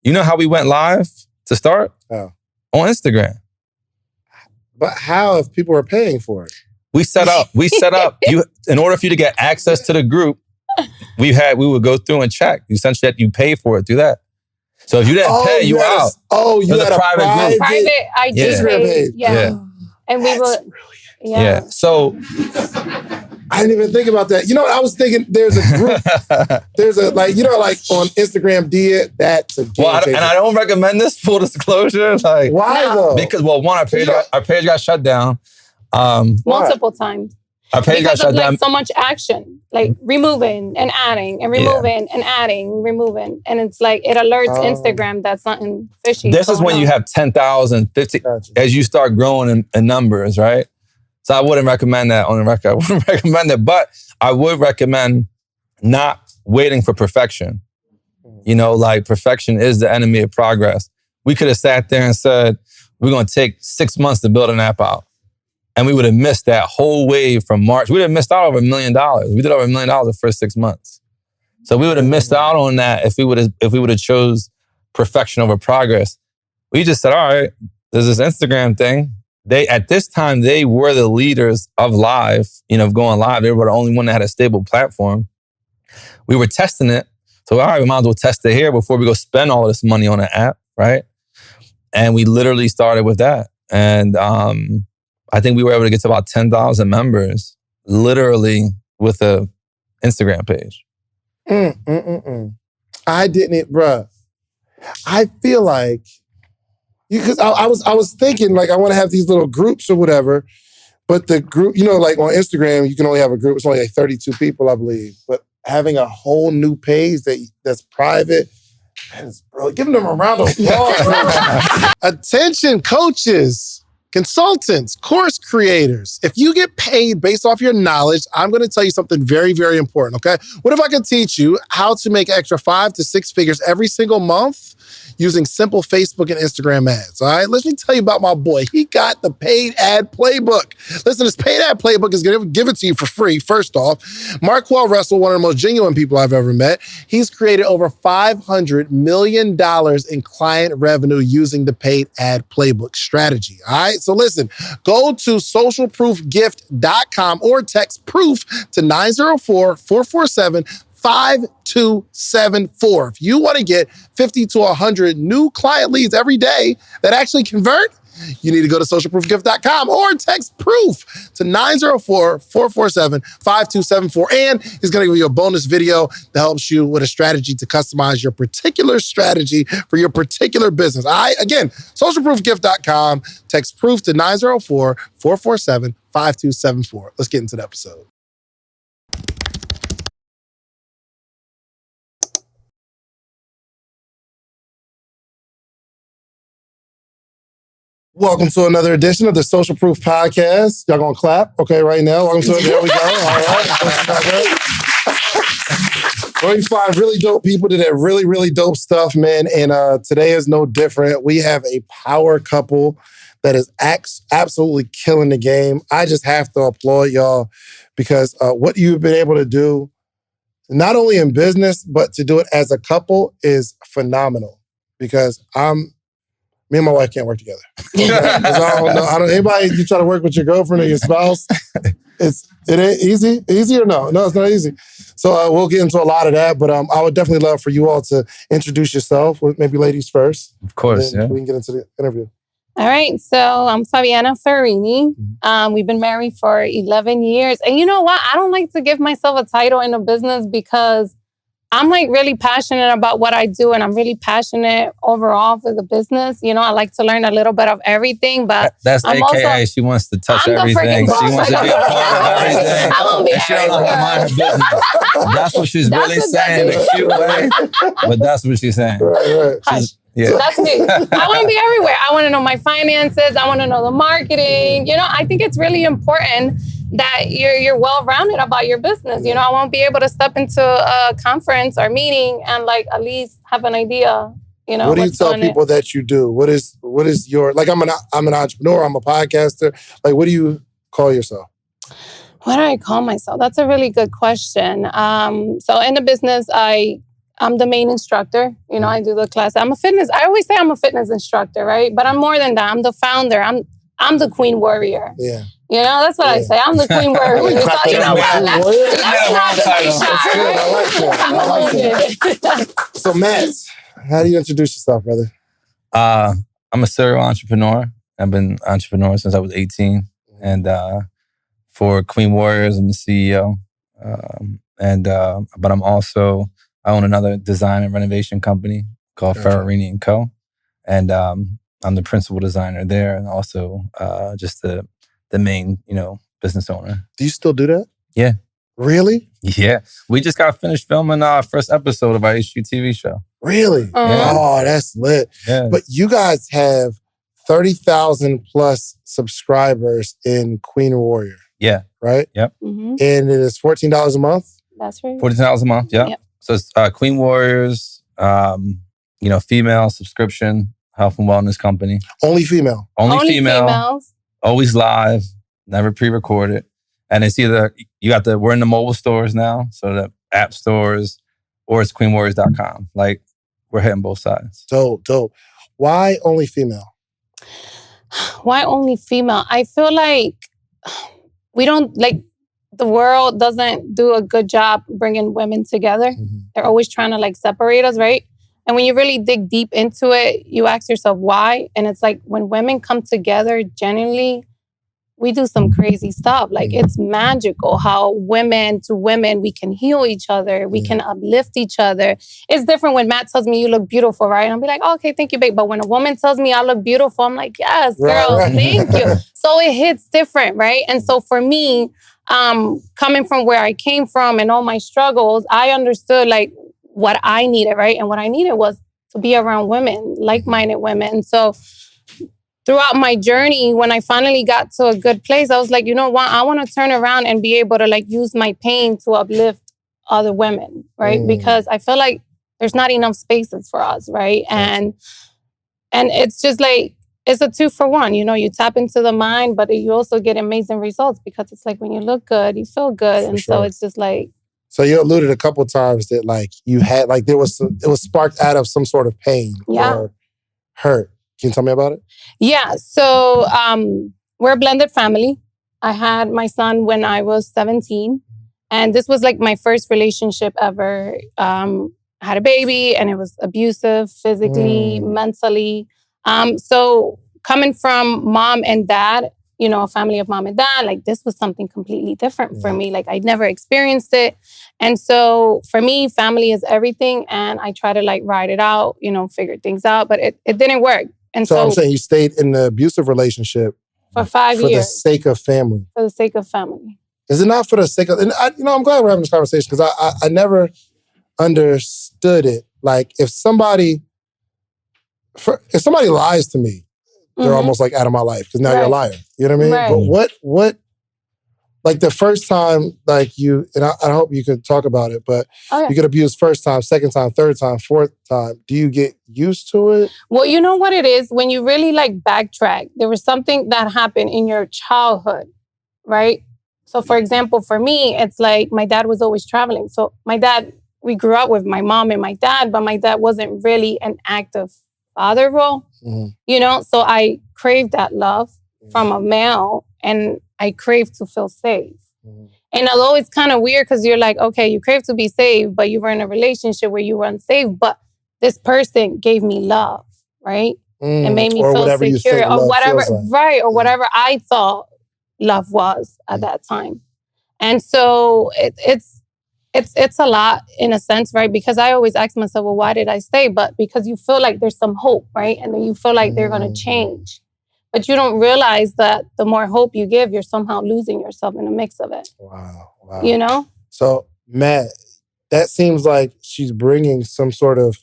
You know how we went live to start? Oh. On Instagram. But how if people are paying for it? We set up you in order for you to get access to the group, we would go through and check. Essentially that you pay for it through that. So if you didn't pay, you out. You had a private group. Private IG page. Yeah. And we will. Yeah. So I didn't even think about that. You know what? I was thinking there's a group. There's a like on Instagram did that's a game changer. And I don't recommend this, full disclosure. Like why though? Because one, our page got shut down. Multiple times. Our page because got shut of down. So much action, like removing and adding and removing and adding, removing. And it's like, it alerts Instagram that something fishy. This is when you have 10,000, 50, as you start growing in numbers, right? So I wouldn't recommend that on the record. I wouldn't recommend it, but I would recommend not waiting for perfection. You know, like perfection is the enemy of progress. We could have sat there and said, we're going to take 6 months to build an app out. And we would have missed that whole wave from March. We would have missed out over $1 million. We did over $1 million the first 6 months. So we would have missed out on that if we would have chose perfection over progress. We just said, all right, there's this Instagram thing. At this time, they were the leaders of live, of going live. They were the only one that had a stable platform. We were testing it. So, all right, we might as well test it here before we go spend all of this money on an app, right? And we literally started with that. And I think we were able to get to about 10,000 members, literally with a Instagram page. I didn't, bruh. I feel like, because I was thinking, like, I want to have these little groups or whatever, but the group, like on Instagram, you can only have a group. It's only like 32 people, I believe. But having a whole new page that's private, bro, giving them a round of applause. Attention, coaches, consultants, course creators. If you get paid based off your knowledge, I'm going to tell you something very, very important, okay? What if I could teach you how to make extra 5 to 6 figures every single month using simple Facebook and Instagram ads, all right? Let me tell you about my boy. He got the paid ad playbook. Listen, this paid ad playbook is going to give it to you for free, first off. Marquel Russell, one of the most genuine people I've ever met, he's created over $500 million in client revenue using the paid ad playbook strategy, all right? So listen, go to socialproofgift.com or text PROOF to 904-447-5274. If you want to get 50 to 100 new client leads every day that actually convert, you need to go to socialproofgift.com or text PROOF to 904-447-5274. And he's going to give you a bonus video that helps you with a strategy to customize your particular strategy for your particular business. All right? Again, socialproofgift.com, text PROOF to 904-447-5274. Let's get into the episode. Welcome to another edition of the Social Proof Podcast. Y'all gonna clap? Okay, right now. Welcome to it. There we go. All right. Where you find really dope people that have really, really dope stuff, man. And today is no different. We have a power couple that is absolutely killing the game. I just have to applaud y'all because what you've been able to do, not only in business, but to do it as a couple is phenomenal. Because me and my wife can't work together. I don't. Anybody, you try to work with your girlfriend or your spouse, it ain't easy. Easy or no? No, it's not easy. So we'll get into a lot of that, but I would definitely love for you all to introduce yourself. Maybe ladies first. Of course, yeah. We can get into the interview. All right, so I'm Fabiana Ferrini. We've been married for 11 years. And you know what? I don't like to give myself a title in a business because I'm like really passionate about what I do, and I'm really passionate overall for the business. I like to learn a little bit of everything, but that's I'm AKA also, she wants to touch I'm everything. She wants to be a part of everything. I won't be She don't know how to mind her business. That's what she's really saying in a cute way, but that's what she's saying. Right. Yeah. So that's me. I want to be everywhere. I want to know my finances. I want to know the marketing. I think it's really important that you're well-rounded about your business. I won't be able to step into a conference or meeting and like at least have an idea. What do you tell people that you do? What is your, like, I'm an entrepreneur, I'm a podcaster. Like, what do you call yourself? What do I call myself? That's a really good question. So in the business, I I'm the main instructor. You know, I do the class. I always say I'm a fitness instructor, right? But I'm more than that. I'm the founder. I'm the QueenWarrior. Yeah. You know, that's what I say. I'm the QueenWarrior. So, you know what? I like that. So, Matt, how do you introduce yourself, brother? I'm a serial entrepreneur. I've been an entrepreneur since I was 18. And for QueenWarriors, I'm the CEO. But I own another design and renovation company called Fabiana & Co. And I'm the principal designer there, and also just the main, business owner. Do you still do that? Yeah. Really? Yeah. We just got finished filming our first episode of our HGTV show. Really? Yeah. Oh, that's lit. Yeah. But you guys have 30,000 plus subscribers in QueenWarrior. Yeah. Right? Yep. Mm-hmm. And it is $14 a month? That's right. $14 a month, yeah. Yep. So it's QueenWarriors, female subscription, health and wellness company. Only female? Only females. Always live, never pre-recorded. And it's either, we're in the mobile stores now, so the app stores, or it's queenwarriors.com. Like, we're hitting both sides. Dope. Why only female? Why only female? I feel like the world doesn't do a good job bringing women together. Mm-hmm. They're always trying to separate us, right? And when you really dig deep into it, you ask yourself why. And it's like when women come together, genuinely, we do some crazy stuff. It's magical how women to women, we can heal each other. We can uplift each other. It's different when Matt tells me you look beautiful, right? And I'll be like, oh, okay, thank you, babe. But when a woman tells me I look beautiful, I'm like, yes, girl, thank you. So it hits different, right? And so for me, coming from where I came from and all my struggles, I understood what I needed, right? And what I needed was to be around women, like-minded women. So throughout my journey, when I finally got to a good place, I was like, you know what? I want to turn around and be able to use my pain to uplift other women, right? Because I feel like there's not enough spaces for us, right? And it's just it's a 2-for-1. You tap into the mind, but you also get amazing results because it's when you look good, you feel good. And so it's just So you alluded a couple of times that you had it was sparked out of some sort of pain or hurt. Can you tell me about it? Yeah. So we're a blended family. I had my son when I was 17. And this was my first relationship ever. I had a baby and it was abusive physically, mentally. So coming from mom and dad, a family of mom and dad, this was something completely different for me. I'd never experienced it. And so for me, family is everything. And I try to ride it out, figure things out, but it didn't work. And so I'm saying you stayed in the abusive relationship for 5 years. For the sake of family. For the sake of family. Is it not for the sake of, and I'm glad we're having this conversation because I never understood it. If somebody lies to me, they're almost out of my life because now you're a liar. You know what I mean? Right. But what the first time, you, and I hope you could talk about it, but you get abused first time, second time, third time, fourth time. Do you get used to it? Well, you know what it is? When you really backtrack, there was something that happened in your childhood, right? So for example, for me, it's my dad was always traveling. So we grew up with my mom and my dad, but my dad wasn't really an active father role, So I craved that love from a male and I crave to feel safe. And although it's kind of weird because you're okay, you crave to be saved, but you were in a relationship where you were unsafe, but this person gave me love, right? It made me feel secure or whatever, right? Or whatever I thought love was at that time. And so it's a lot in a sense, right? Because I always ask myself, well, why did I stay? But because you feel there's some hope, right? And then you feel they're going to change. But you don't realize that the more hope you give, you're somehow losing yourself in the mix of it. Wow. So, Matt, that seems like she's bringing some sort of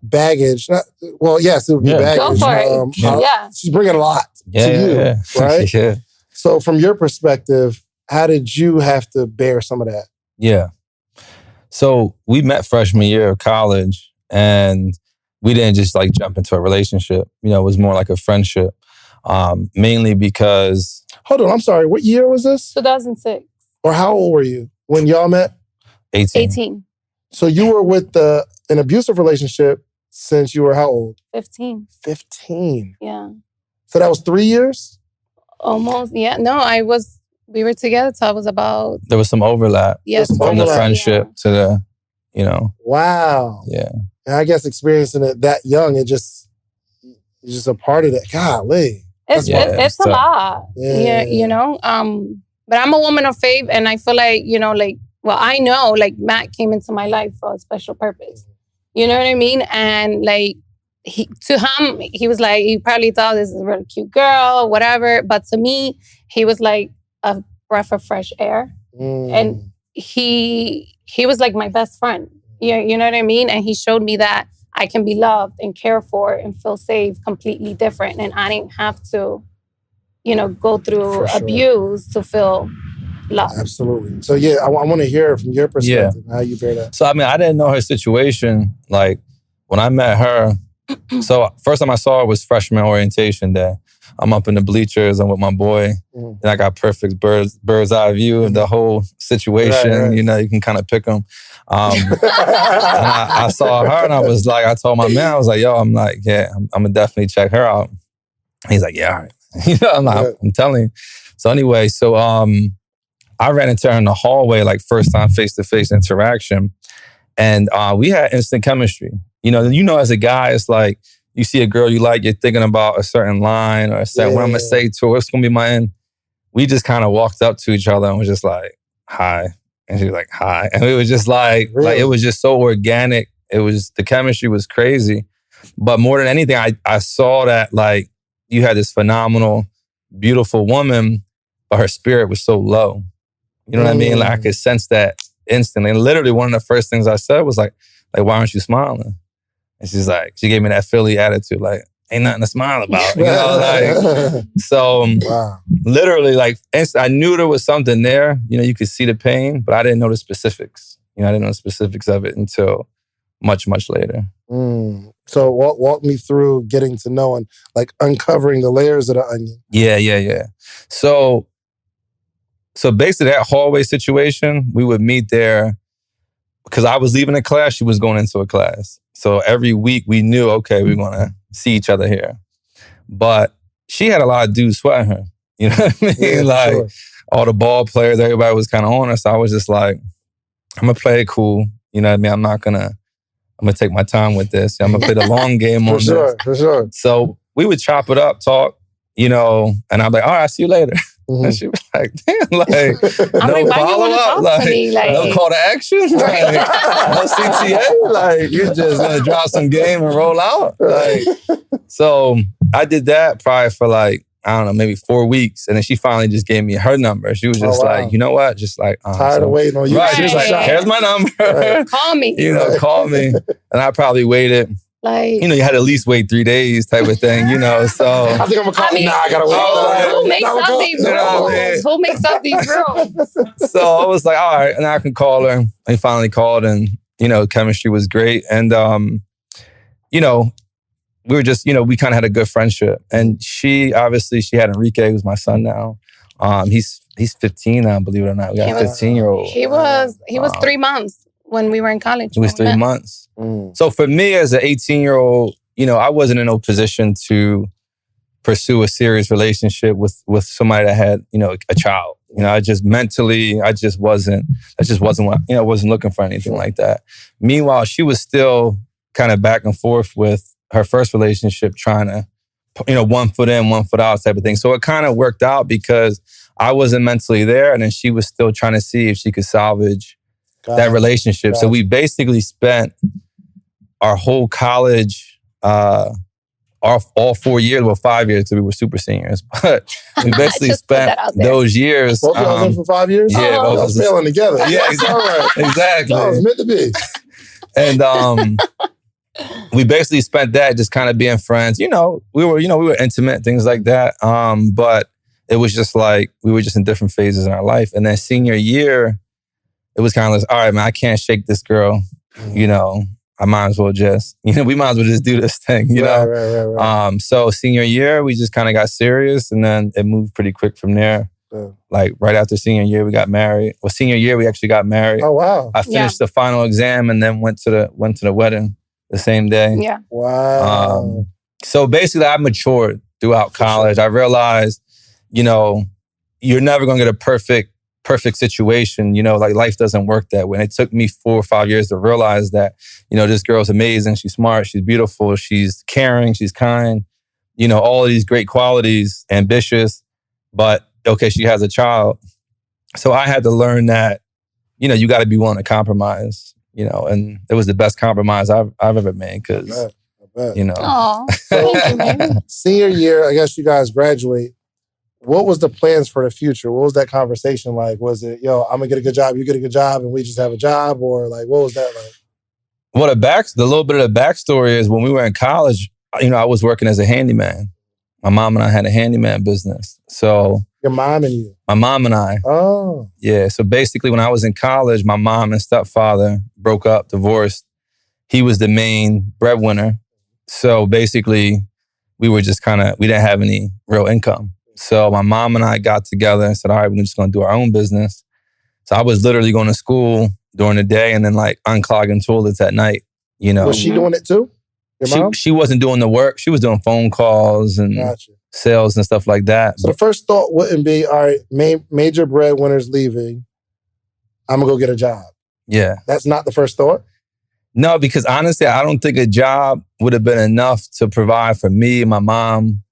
baggage. Yes, it would be baggage. Go for it. She's bringing a lot to you, right? Yeah. So from your perspective, how did you have to bear some of that? Yeah. So we met freshman year of college and we didn't just jump into a relationship. It was more like a friendship. Mainly because... Hold on, I'm sorry. What year was this? 2006. Or how old were you when y'all met? 18. So you were with an abusive relationship since you were how old? 15. 15. Yeah. So that was 3 years? Almost. Yeah. No, we were together till I was about... There was some overlap. Yes. From the friendship to the, you know. Wow. Yeah. And I guess experiencing it that young, it's just a part of that. Golly. It's a lot. Yeah. You know, but I'm a woman of faith, and I feel like, you know, like, well, I know, like, Matt came into my life for a special purpose. You know what I mean? And like, to him, he was like, he probably thought this is a really cute girl, whatever. But to me, he was like a breath of fresh air. And he was like my best friend. You know what I mean? And he showed me that I can be loved and cared for and feel safe completely different. And I didn't have to, you know, go through abuse to feel love. Absolutely. So yeah, I want to hear from your perspective how you bear that. So I mean, I didn't know her situation. Like when I met her, so first time I saw her was freshman orientation day. I'm up in the bleachers. I'm with my boy, and I got perfect bird's eye view of the whole situation. Right. You know, you can kind of pick them. And I saw her, and I was like, I told my man, I was like, yo, I'm like, yeah, I'm gonna definitely check her out. He's like, yeah, all right. You know, I'm telling you. So anyway, so I ran into her in the hallway, like first time face-to-face interaction. And we had instant chemistry. You know, as a guy, it's like, you see a girl you like, you're thinking about a certain line or a certain, what I'm going to say to her, what's going to be my end. We just kind of walked up to each other and was just like, hi. And she was like, hi. And it was just like it was just so organic. It was, the chemistry was crazy. But more than anything, I saw that like you had this phenomenal, beautiful woman, but her spirit was so low. You know what I mean? Like I could sense that instantly. And literally one of the first things I said was like, why aren't you smiling? And she's like, she gave me that Philly attitude, like, ain't nothing to smile about. You know, like, so literally, like, I knew there was something there. You know, you could see the pain, but I didn't know the specifics. You know, I didn't know the specifics of it until much, much later. So walk me through getting to know and like uncovering the layers of the onion. Yeah. So basically that hallway situation, we would meet there because I was leaving a class, she was going into a class. So every week we knew, okay, we're going to see each other here. But she had a lot of dudes sweating her. You know what I mean? Yeah, like sure. all the ball players, everybody was kind of on her. So I was just like, I'm going to play it cool. You know what I mean? I'm going to take my time with this. I'm going to play the long game on this. For sure. So we would chop it up, talk, you know, and I'm like, all right, I'll see you later. And she was like, damn, like, no follow-up, like, no call to action, like, no CTA, like, you're just gonna drop some game and roll out. Like, so I did that probably for like, I don't know, maybe 4 weeks. And then she finally just gave me her number. She was just like, you know what? Just like, tired of waiting on you. Right. She was like, here's my number. Call me. You know, call me. And I probably waited. Like, you know, you had to at least wait 3 days type of thing, you know, so. I think I'm going to call. I got to wait. Who makes up these rules? Who makes up these rules? So I was like, all right, and I can call her. And he finally called and, you know, chemistry was great. And, you know, we were just, you know, we kind of had a good friendship. And she had Enrique, who's my son now. He's 15 now, believe it or not. We got a 15-year-old. He was 3 months when we were in college. It was 3 months. So for me as an 18-year-old, you know, I wasn't in no position to pursue a serious relationship with somebody that had, you know, a child. You know, I just wasn't what, you know, I wasn't looking for anything like that. Meanwhile, she was still kind of back and forth with her first relationship, trying to, you know, 1 foot in, 1 foot out type of thing. So it kind of worked out because I wasn't mentally there, and then she was still trying to see if she could salvage that relationship. So we basically spent our whole college, all 4 years, well, 5 years, because we were super seniors. But we basically spent those years. Both of us for 5 years? Yeah, both of us sailing together. Yeah, exactly. That was meant to be. And we basically spent that just kind of being friends. You know, we were intimate, things like that. But it was just like we were just in different phases in our life. And then senior year, it was kind of like, all right, man, I can't shake this girl. You know, I might as well just, you know, we might as well just do this thing, you know? Right. So senior year, we just kind of got serious, and then it moved pretty quick from there. Like right after senior year, we got married. Well, senior year, we actually got married. Oh, wow. I finished the final exam and then went to the wedding the same day. Yeah. Wow. So basically, I matured throughout college. I realized, you're never going to get a perfect situation. Like life doesn't work that way. And it took me 4 or 5 years to realize that, this girl's amazing. She's smart. She's beautiful. She's caring. She's kind. All of these great qualities, ambitious, but okay, she has a child. So I had to learn that, you got to be willing to compromise, and it was the best compromise I've ever made because, Oh, thank you, man. Senior year, I guess you guys graduate. What was the plans for the future? What was that conversation like? Was it, I'm gonna get a good job, you get a good job, and we just have a job? Or like, what was that like? Well, the little bit of the backstory is when we were in college, I was working as a handyman. My mom and I had a handyman business. So your mom and you? My mom and I. Oh. Yeah. So basically when I was in college, my mom and stepfather broke up, divorced. He was the main breadwinner. So basically we were just we didn't have any real income. So my mom and I got together and said, all right, we're just going to do our own business. So I was literally going to school during the day and then like unclogging toilets at night, Was she doing it too? Your mom? She wasn't doing the work. She was doing phone calls and sales and stuff like that. So the first thought wouldn't be, all right, major breadwinners leaving. I'm going to go get a job. Yeah. That's not the first thought? No, because honestly, I don't think a job would have been enough to provide for me, my mom,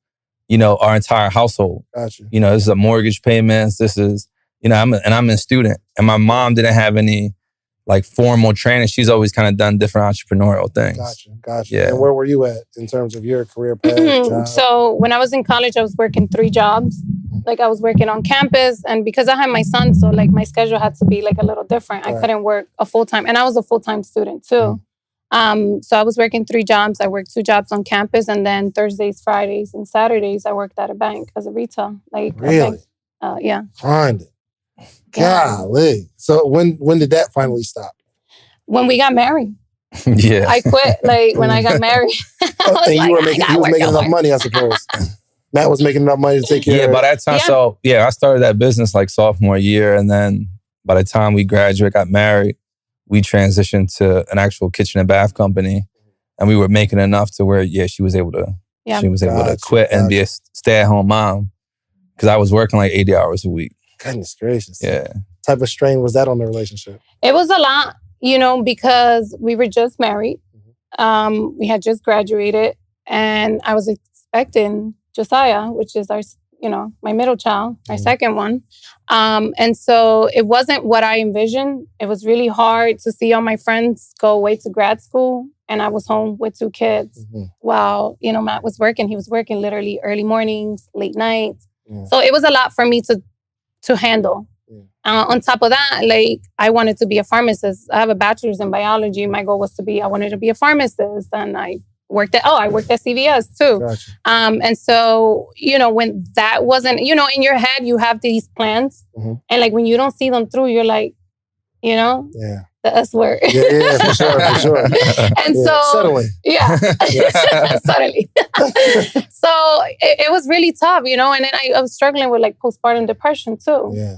our entire household. Gotcha. This is a mortgage payments. This is, I'm a student. And my mom didn't have any like formal training. She's always kind of done different entrepreneurial things. Gotcha. Yeah. And where were you at in terms of your career path? So when I was in college, I was working 3 jobs. Like I was working on campus, and because I had my son, so like my schedule had to be like a little different. I couldn't work a full-time, and I was a full-time student too. So I was working 3 jobs. I worked 2 jobs on campus, and then Thursdays, Fridays, and Saturdays, I worked at a bank as a retail. Really? Yeah. Find it. Golly. So when did that finally stop? When we got married. Yeah. I quit when I got married. You was making enough money, I suppose. Matt was making enough money to take care of it. Yeah, by that time, so I started that business like sophomore year. And then by the time we graduated, got married, we transitioned to an actual kitchen and bath company. And we were making enough to where, she was able to quit and be a stay-at-home mom. Because I was working like 80 hours a week. Goodness gracious. Yeah. What type of strain was that on the relationship? It was a lot, because we were just married. We had just graduated, and I was expecting Josiah, which is our, my middle child, our second one. And so it wasn't what I envisioned. It was really hard to see all my friends go away to grad school, and I was home with 2 kids while, Matt was working. He was working literally early mornings, late nights. So it was a lot for me to handle. On top of that, I wanted to be a pharmacist. I have a bachelor's in biology. My goal was I wanted to be a pharmacist. And I worked at CVS too. Gotcha. And so, when that wasn't, in your head, you have these plans. And when you don't see them through, you're like, the S word. Yeah, for sure. And so, suddenly. Yeah, suddenly. So it was really tough, and then I was struggling with postpartum depression too. Yeah.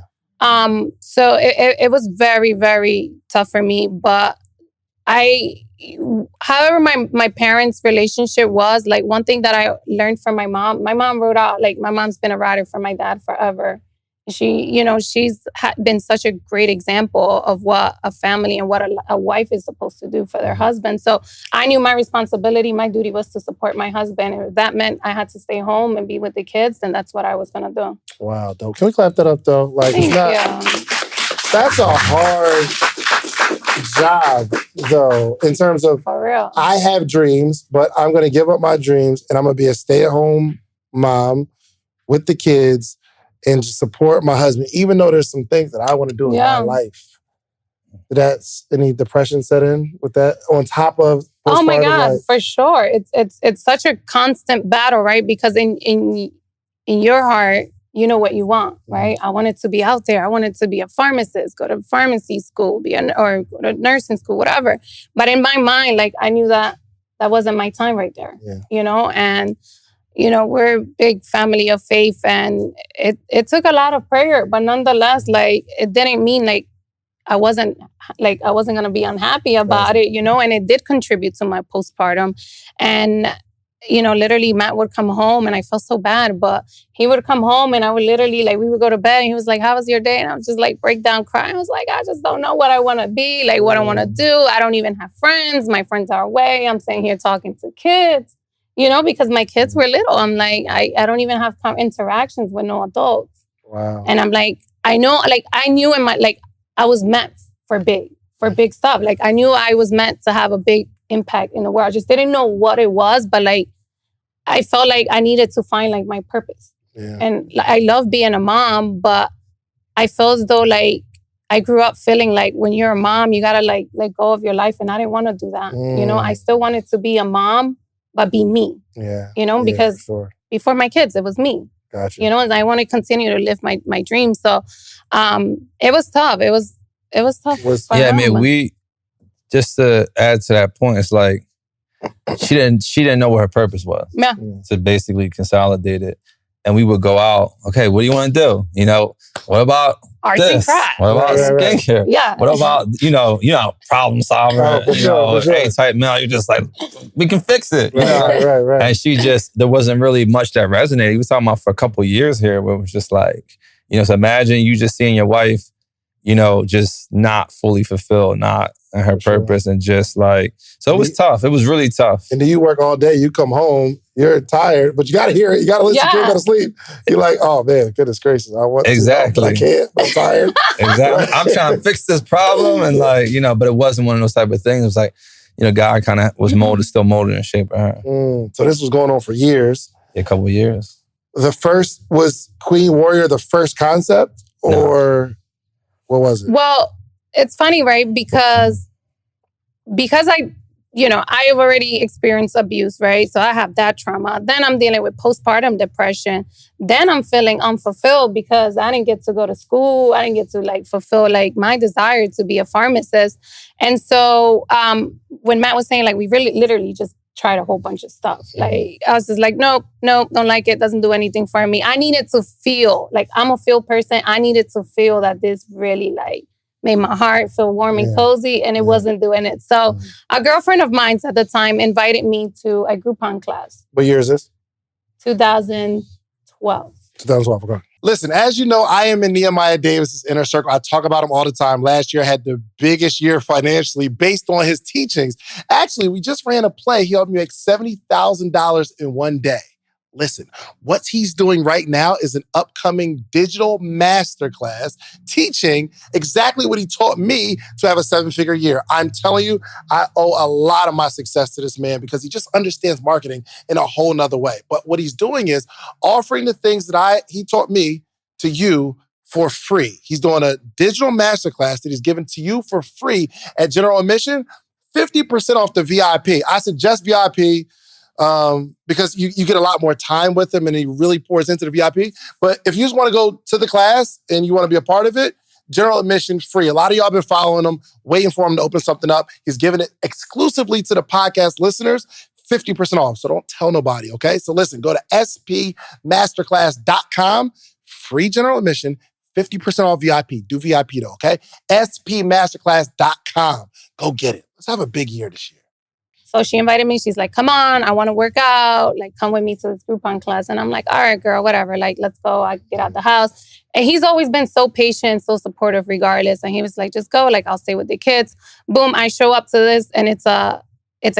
So it was very, very tough for me. But however my parents' relationship was, one thing that I learned from my mom wrote out, my mom's been a writer for my dad forever. She, she's been such a great example of what a family and what a wife is supposed to do for their husband. So I knew my responsibility, my duty was to support my husband. And if that meant I had to stay home and be with the kids, then that's what I was going to do. Wow, dope. Can we clap that up, though? That's a hard job, though, in terms of, for real. I have dreams, but I'm going to give up my dreams and I'm going to be a stay-at-home mom with the kids and just support my husband, even though there's some things that I want to do in my life. Did any depression set in with that on top of? Oh my God, for sure. It's such a constant battle, right? Because in your heart, you know what you want, right? I wanted to be out there. I wanted to be a pharmacist, go to pharmacy school, or go to nursing school, whatever. But in my mind, I knew that wasn't my time right there, and we're a big family of faith, and it took a lot of prayer, but nonetheless, like, it didn't mean like I wasn't going to be unhappy about it, and it did contribute to my postpartum. And, literally Matt would come home and I felt so bad, but he would come home and I would literally, like, we would go to bed and he was like, how was your day? And I was just like, break down crying. I was like, I just don't know what I want to be, like what I want to do. I don't even have friends. My friends are away. I'm sitting here talking to kids, because my kids were little. I'm like, I don't even have interactions with no adults. Wow. And I'm like, I know, like, I knew in my, like, I was meant for big stuff. Like, I knew I was meant to have a big impact in the world. I just didn't know what it was, but like, I felt like I needed to find like my purpose. Yeah. And like, I love being a mom, but I feel as though like I grew up feeling like when you're a mom, you gotta like let go of your life. And I didn't want to do that. I still wanted to be a mom, but be me. Yeah. Because before my kids, it was me. Gotcha. And I want to continue to live my dreams. So it was tough. It was tough. I mean, we, just to add to that point, it's like she didn't know what her purpose was. Yeah. To basically consolidate it. And we would go out, okay, what do you want to do? What about arts this? and crafts? What about skincare? Yeah. What about, problem solver? A-type male, you're just like, we can fix it. Right. And there wasn't really much that resonated. We were talking about for a couple of years here where it was just like, so imagine you just seeing your wife, just not fully fulfilled, not in her purpose, and just like, so it was tough. It was really tough. And then you work all day, you come home, you're tired, but you got to hear it. You got to listen to it, go to sleep. You're like, oh man, goodness gracious, I want to, but I can't, I'm tired. Exactly. I'm trying to fix this problem, and like, but it wasn't one of those type of things. It was like, God kind of was still molded and shaping her. So this was going on for years. A couple of years. The first was QueenWarrior, the first concept, or what was it? Well, it's funny, right? Because I have already experienced abuse, right? So I have that trauma. Then I'm dealing with postpartum depression. Then I'm feeling unfulfilled because I didn't get to go to school. I didn't get to like fulfill like my desire to be a pharmacist. And so when Matt was saying like, we really literally just tried a whole bunch of stuff. Like, I was just like, nope, don't like it. Doesn't do anything for me. I needed to feel, like, I'm a feel person. I needed to feel that this really like made my heart feel warm and cozy, and it wasn't doing it. So a girlfriend of mine at the time invited me to a Groupon class. What year is this? 2012. 2012, okay. Listen, as you know, I am in Nehemiah Davis's inner circle. I talk about him all the time. Last year, I had the biggest year financially based on his teachings. Actually, we just ran a play. He helped me make $70,000 in one day. Listen, what he's doing right now is an upcoming digital masterclass teaching exactly what he taught me to have a 7-figure year. I'm telling you, I owe a lot of my success to this man because he just understands marketing in a whole nother way. But what he's doing is offering the things that he taught me to you for free. He's doing a digital masterclass that he's given to you for free at general admission, 50% off the VIP. I suggest VIP. Because you get a lot more time with him and he really pours into the VIP. But if you just want to go to the class and you want to be a part of it, general admission free. A lot of y'all been following him, waiting for him to open something up. He's giving it exclusively to the podcast listeners, 50% off. So don't tell nobody, okay? So listen, go to spmasterclass.com, free general admission, 50% off VIP. Do VIP though, okay? spmasterclass.com. Go get it. Let's have a big year this year. So she invited me. She's like, come on, I want to work out. Like, come with me to this Groupon class. And I'm like, all right, girl, whatever. Like, let's go. I get out the house. And he's always been so patient, so supportive regardless. And he was like, just go. Like, I'll stay with the kids. Boom, I show up to this and it's a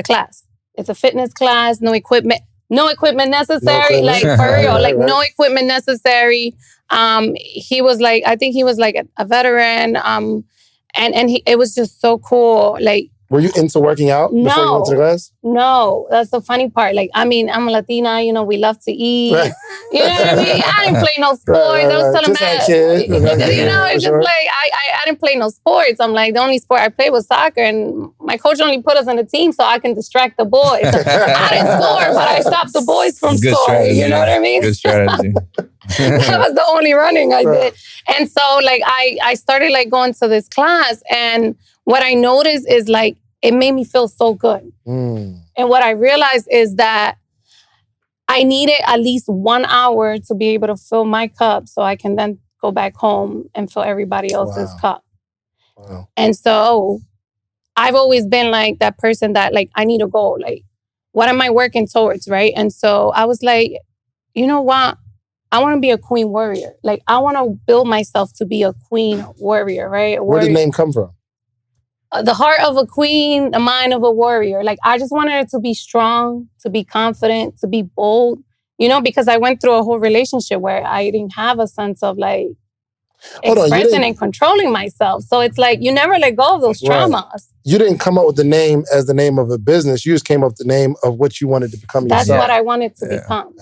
class. It's a fitness class, no equipment necessary. Like, for real, like no equipment necessary. He was like, I think he was like a veteran. And it was just so cool. Like, were you into working out before you went to the class? No, that's the funny part. Like, I mean, I'm a Latina, we love to eat. Right. You know what I mean? I didn't play no sports. I was telling Matt, it's just like, I didn't play no sports. I'm like, the only sport I played was soccer, and my coach only put us on the team so I can distract the boys. I didn't score, but I stopped the boys from scoring. Strategy. You know what I mean? Good strategy. That was the only running I did. And so, like, I started, like, going to this class, and what I noticed is, like, it made me feel so good. And what I realized is that I needed at least 1 hour to be able to fill my cup so I can then go back home and fill everybody else's cup. Wow. And so I've always been like that person that like, I need a goal. Like, what am I working towards, right? And so I was like, you know what? I want to be a queen warrior. Like, I want to build myself to be a queen warrior, right? Where did the name come from? The heart of a queen, the mind of a warrior. Like, I just wanted it to be strong, to be confident, to be bold, you know, because I went through a whole relationship where I didn't have a sense of like expressing and controlling myself. So it's like, you never let go of those traumas. You didn't come up with the name as the name of a business. You just came up with the name of what you wanted to become yourself. That's what I wanted to become.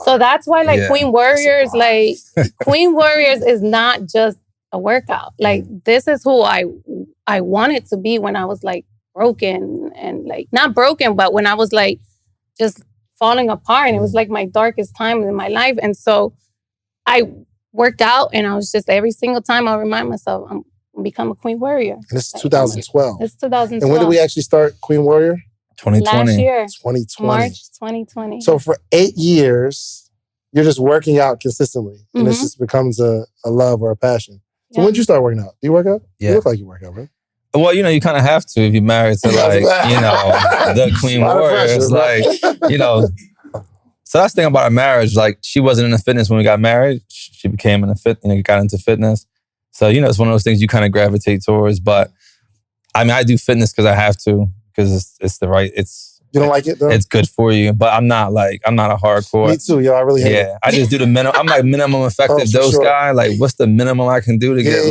So that's why like QueenWarriors, like QueenWarriors is not just a workout. Like this is who I wanted to be when I was like broken and like, not broken, but when I was like just falling apart. And it was like my darkest time in my life. And so I worked out and I was just every single time I'll remind myself, I'm become a queen warrior. And this is 2012. It's 2012. And when did we actually start QueenWarrior? 2020. Last year. 2020. March 2020. So for 8 years, you're just working out consistently. And this just becomes a love or a passion. So when did you start working out? Do you work out? Yeah. You look like you work out, right? Well, you know, you kind of have to if you're married to like, you know, the queen warrior. It's like, you know. So that's the thing about our marriage. Like, she wasn't into fitness when we got married. She became got into fitness. So, you know, it's one of those things you kind of gravitate towards. But I mean, I do fitness because I have to, because it's the right, you don't like it though? It's good for you. But I'm not a hardcore. Me too, yo. I really hate it. I just do the minimum. I'm like minimum effective dose guy. Like, what's the minimum I can do to get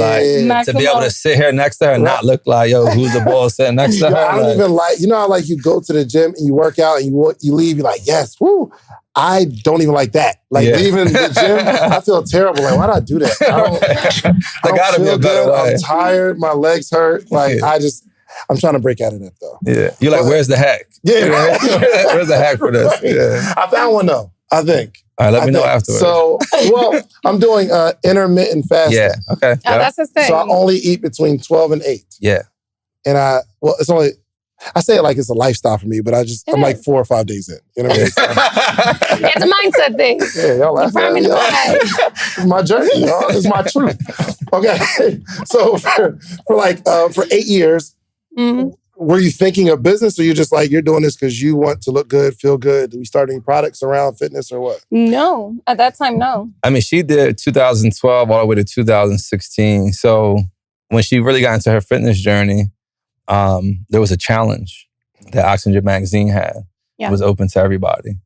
to be able to sit here next to her and not look like, yo, who's the ball sitting next to her? I don't even like, you know how like you go to the gym and you work out and you leave, you're like, yes, woo. I don't even like that. Like leaving the gym, I feel terrible. Like, why did I do that? I don't feel good. I'm tired. My legs hurt. Like, I'm trying to break out of that though. Yeah. You're like, where's the hack? Yeah. Where's the hack for this? Yeah. I found one though, I think. All right, let me know afterwards. So, well, I'm doing intermittent fasting. Yeah, okay. Oh, that's the thing. So I only eat between 12 and 8. Yeah. And it's only, I say it like it's a lifestyle for me, but I'm like 4 or 5 days in. You know what I mean? It's a mindset thing. Yeah, y'all laugh at me. It's my journey, y'all. It's my truth. Okay. So for 8 years, were you thinking of business or you just like, you're doing this because you want to look good, feel good? Did we start any products around fitness or what? No. At that time, no. I mean, she did 2012 all the way to 2016. So when she really got into her fitness journey, there was a challenge that Oxygen Magazine had. It was open to everybody.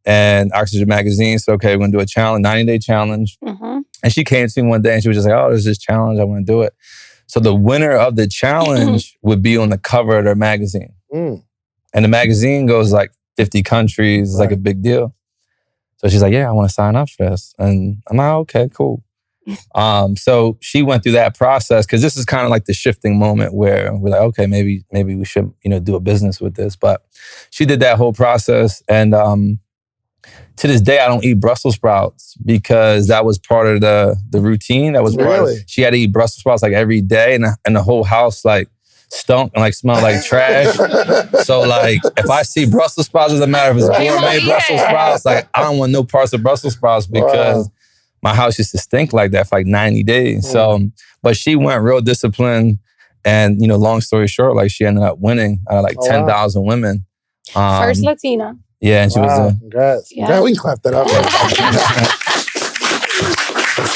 And Oxygen Magazine said, okay, we're going to do a challenge, 90-day challenge. And she came to me one day and she was just like, oh, there's this challenge, I want to do it. So the winner of the challenge would be on the cover of their magazine. And the magazine goes like 50 countries. It's like a big deal. So she's like, yeah, I want to sign up for this. And I'm like, okay, cool. So she went through that process because this is kind of like the shifting moment where we're like, okay, maybe we should, do a business with this. But she did that whole process. And to this day, I don't eat Brussels sprouts because that was part of the routine. That was part of, she had to eat Brussels sprouts like every day, and the whole house like stunk and like smelled like trash. So like if I see Brussels sprouts, it doesn't matter if it's gourmet Brussels sprouts. Like I don't want no parts of Brussels sprouts because my house used to stink like that for like 90 days. So, but she went real disciplined, and long story short, like she ended up winning out of like 10,000 women. First Latina. Yeah, and she was congrats. Yeah. Congrats. We can clap that up.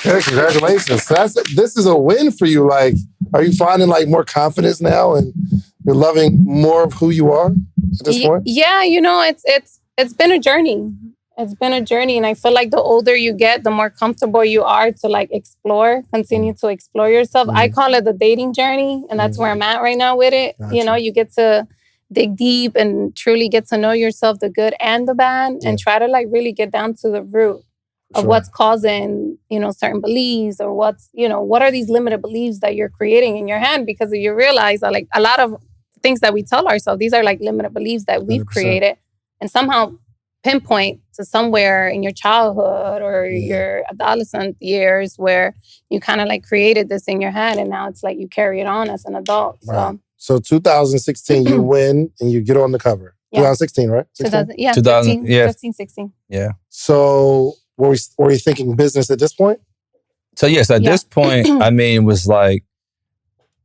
Good, congratulations. So this is a win for you. Like, are you finding like more confidence now and you're loving more of who you are at this point? Yeah, it's been a journey. It's been a journey, and I feel like the older you get, the more comfortable you are to like continue to explore yourself. I call it the dating journey, and that's where I'm at right now with it. Gotcha. You get to dig deep and truly get to know yourself, the good and the bad, and try to like really get down to the root of what's causing, certain beliefs, or what are these limited beliefs that you're creating in your head? Because if you realize that like a lot of things that we tell ourselves, these are like limited beliefs that we've 100%. Created, and somehow pinpoint to somewhere in your childhood or your adolescent years where you kind of like created this in your head, and now it's like you carry it on as an adult. Right. So 2016, you win and you get on the cover. Yeah. 2016, right? 2000, yeah, 2000, 15, yeah. 15, 16. Yeah. So were you thinking business at this point? So yes, at this point, I mean, it was like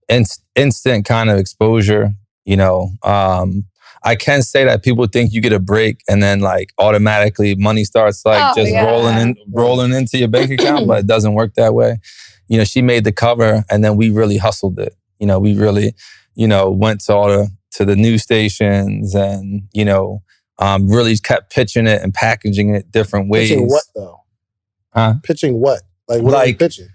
instant kind of exposure. You know, I can say that people think you get a break and then like automatically money starts like rolling into your bank account, but it doesn't work that way. You know, she made the cover and then we really hustled it. You know, we really, went to the news stations and, really kept pitching it and packaging it different ways. Pitching what though? Huh? Pitching what? Like what are you pitching?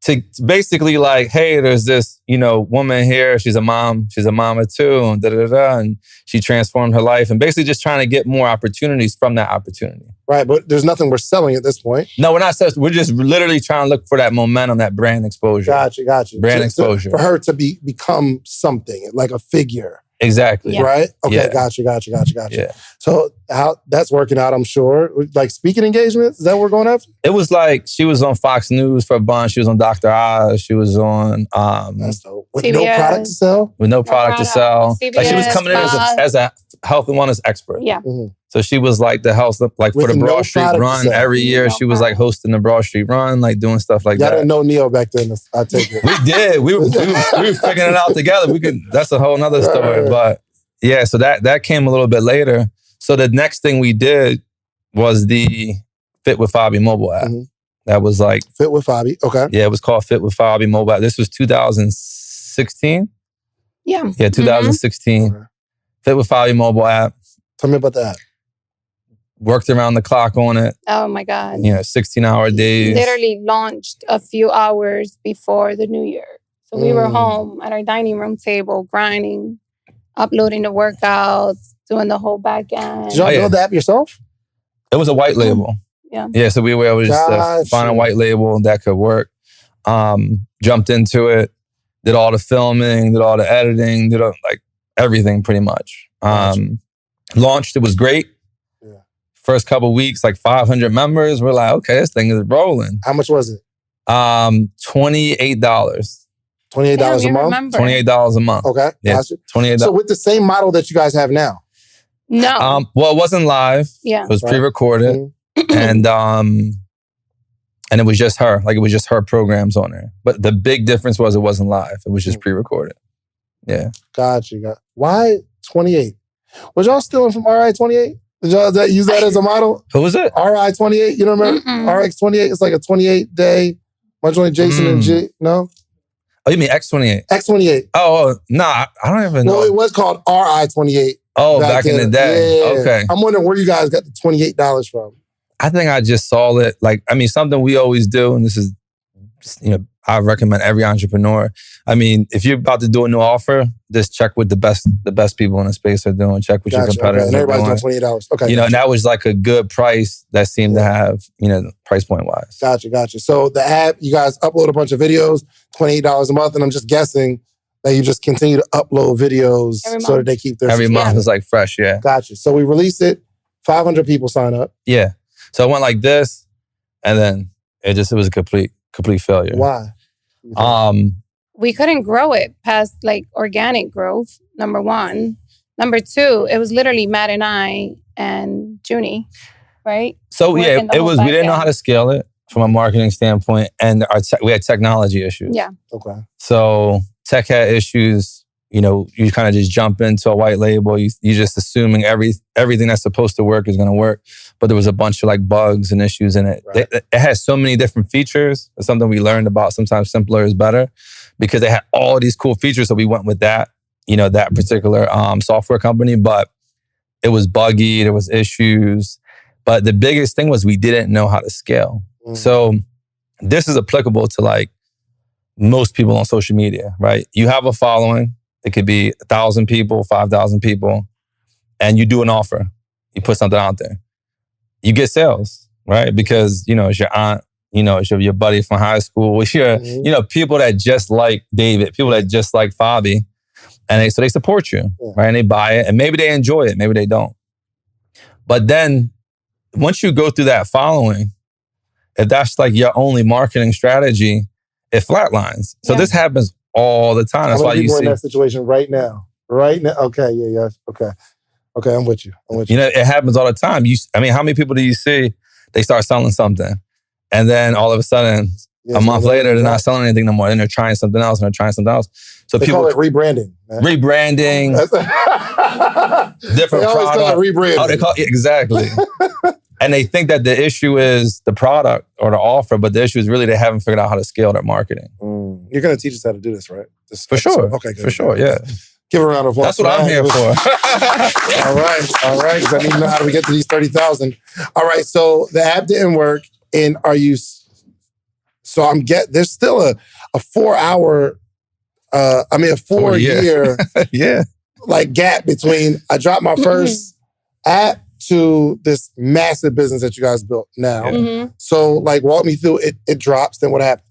To basically like, hey, there's this, woman here. She's a mom. She's a mama too. And and she transformed her life. And basically just trying to get more opportunities from that opportunity. Right, but there's nothing we're selling at this point. No, we're not selling. We're just literally trying to look for that momentum, that brand exposure. Gotcha. Brand exposure. For her to become something, like a figure. Exactly. Yeah. Right? Okay, Yeah. Gotcha. Yeah. So how that's working out, I'm sure. Like speaking engagements, is that what we're going after? It was like she was on Fox News for a bunch. She was on Dr. Oz. She was on That's dope. With CBS. no product to sell? with no product to sell. CBS, Like she was coming in as a health and wellness expert. Yeah. Mm-hmm. So she was like the health, like With for the no Broad Street product to Run sell. every year. No She was like hosting the Broad Street Run, like doing stuff like Y'all that. didn't know Neo back then. I take it. We did. We were figuring it out together. That's a whole nother story. Right. But yeah, so that came a little bit later. So the next thing we did was the Fit with Fabi mobile app. Mm-hmm. That was like Fit with Fabi. Okay. Yeah, it was called Fit with Fabi mobile app. This was 2016. Yeah. Yeah, 2016. Okay. Fit with Fabi mobile app. Tell me about that. Worked around the clock on it. Oh my God. 16-hour days. Literally launched a few hours before the new year. So we were home at our dining room table, grinding, uploading the workouts, doing the whole back end. Did y'all build the app yourself? It was a white label. Yeah. Yeah, so we were able to just find a white label that could work. Jumped into it, did all the filming, did all the editing, did like everything pretty much. Launched, it was great. Yeah. First couple weeks, like 500 members. We're like, okay, this thing is rolling. How much was it? $28. $28 a month? $28 a month. Okay, Yeah, gotcha. $28. So with the same model that you guys have now? No. Well, it wasn't live. Yeah. It was pre-recorded. And it was just her. Like it was just her programs on there. But the big difference was it wasn't live. It was just pre-recorded. Yeah. Gotcha. Why 28? Was y'all stealing from RI-28? Did y'all use that as a model? Who was it? RI-28, you don't remember? RX-28, it's like a 28-day. Bunch of Jason and G, no? Oh, you mean X28? X28. Oh, nah, I don't even know. Well, it was called RI-28. Oh, back in the day. Yeah. Okay. I'm wondering where you guys got the $28 from. I think I just saw it. Like, I mean, something we always do, and this is, I recommend every entrepreneur. I mean, if you're about to do a new offer, just check what the best people in the space are doing. Check what your competitors And are everybody's doing. doing $28. Okay. And that was like a good price that seemed to have, price point wise. Gotcha. So the app, you guys upload a bunch of videos, $28 a month, and I'm just guessing that you just continue to upload videos so that they keep their Every month is like fresh, yeah. Gotcha. So we released it, 500 people sign up. Yeah. So it went like this, and then it was a complete failure. Why? We couldn't grow it past like organic growth, number one. Number two, it was literally Matt and I and Junie, right? So yeah, it was, we didn't know how to scale it from a marketing standpoint, and we had technology issues. Yeah. Okay. So tech had issues. You kind of just jump into a white label. You're just assuming everything that's supposed to work is going to work. But there was a bunch of like bugs and issues in it. Right. It has so many different features. It's something we learned about. Sometimes simpler is better because they had all these cool features. So we went with that, that particular software company. But it was buggy. There was issues. But the biggest thing was we didn't know how to scale. So this is applicable to like most people on social media, right? You have a following. It could be 1,000 people, 5,000 people, and you do an offer. You put something out there. You get sales, right? Because, it's your aunt, it's your buddy from high school. It's your, people that just like David, people that just like Fabi. And so they support you, right? And they buy it. And maybe they enjoy it. Maybe they don't. But then once you go through that following, if that's like your only marketing strategy, it flatlines. So this happens all the time. That's why you see in that situation right now. Okay, yeah, okay. Okay, I'm with you. You know, it happens all the time. How many people do you see, they start selling something, and then all of a sudden, a month later, they're not selling anything no more. Then they're trying something else, and they're trying something else. So they people call it rebranding. Man. Rebranding. Different they always call it rebranding. Oh, they call it, exactly. And they think that the issue is the product or the offer, but the issue is really they haven't figured out how to scale their marketing. You're going to teach us how to do this, right? For sure. Okay, good. For sure, yeah. Give a round of applause. That's what I'm here for. All right. Because I need to know how do we get to these 30,000. All right, so the app didn't work, and so there's still a 4-hour, a 4-year yeah. like gap between I dropped my first app to this massive business that you guys built now. Mm-hmm. So like walk me through it. It drops, then what happens?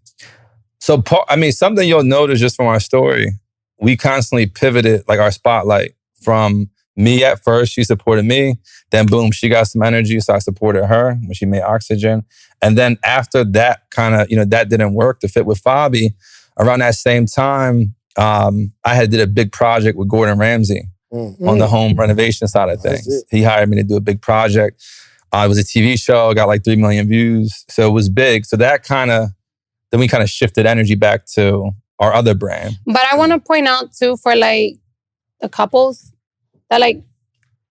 So something you'll notice just from our story, we constantly pivoted like our spotlight from me at first. She supported me. Then boom, she got some energy. So I supported her when she made Oxygen. And then after that kind of, that didn't work to fit with Fabi, around that same time, I had did a big project with Gordon Ramsay on the home renovation side of things. He hired me to do a big project. It was a TV show, got like 3 million views. So it was big. So that then we kind of shifted energy back to our other brand. But I want to point out too for like the couples that like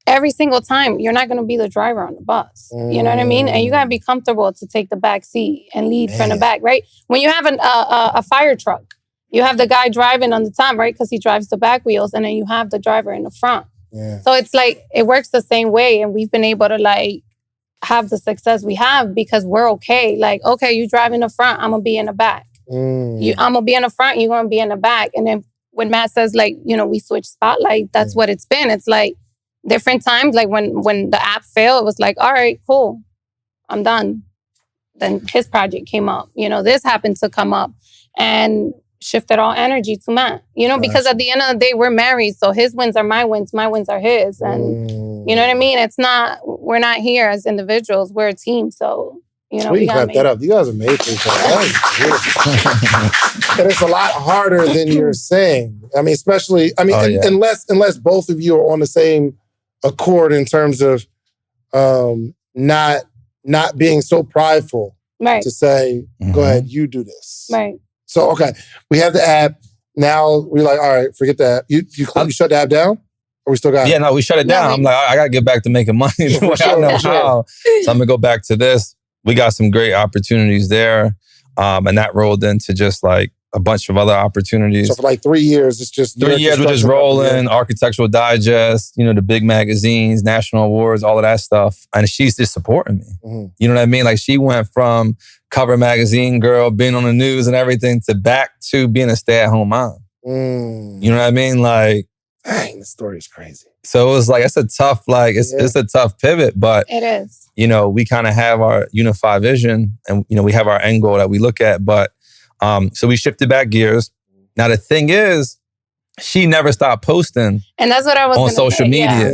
every single time you're not going to be the driver on the bus. You know what I mean? And you got to be comfortable to take the back seat and lead from the back, right? When you have a fire truck, you have the guy driving on the top, right? Because he drives the back wheels, and then you have the driver in the front. Yeah. So it's like, it works the same way. And we've been able to like have the success we have because we're okay. Like, okay, you drive in the front, I'm going to be in the back. I'm going to be in the front, you're going to be in the back. And then when Matt says like, we switch spotlight, that's what it's been. It's like different times, like when the app failed, it was like, all right, cool, I'm done. Then his project came up. This happened to come up. And shifted all energy to Matt, because at the end of the day, we're married. So his wins are my wins are his. And you know what I mean? We're not here as individuals, we're a team. So, we can clap that up. You guys are made for each other. And it's a lot harder than you're saying. Especially, unless both of you are on the same accord in terms of not being so prideful to say, go ahead, you do this. Right. So, okay, we have the app. Now we're like, all right, forget that. You shut the app down? Or we still got it? Yeah, no, we shut it down. I'm like, I got to get back to making money. I don't know how. So I'm going to go back to this. We got some great opportunities there. And that rolled into just like a bunch of other opportunities. So for like 3 years, it's just... 3 years, we're just rolling. Architectural Digest, the big magazines, national awards, all of that stuff. And she's just supporting me. Mm-hmm. You know what I mean? Like she went from cover magazine girl, being on the news and everything, to back to being a stay-at-home mom. You know what I mean? Like... Dang, the story is crazy. So it was like, it's a tough, it's a tough pivot, but... It is. We kind of have our unified vision and, we have our end goal that we look at, but so we shifted back gears. Now, the thing is, she never stopped posting. And that's what I was on social media.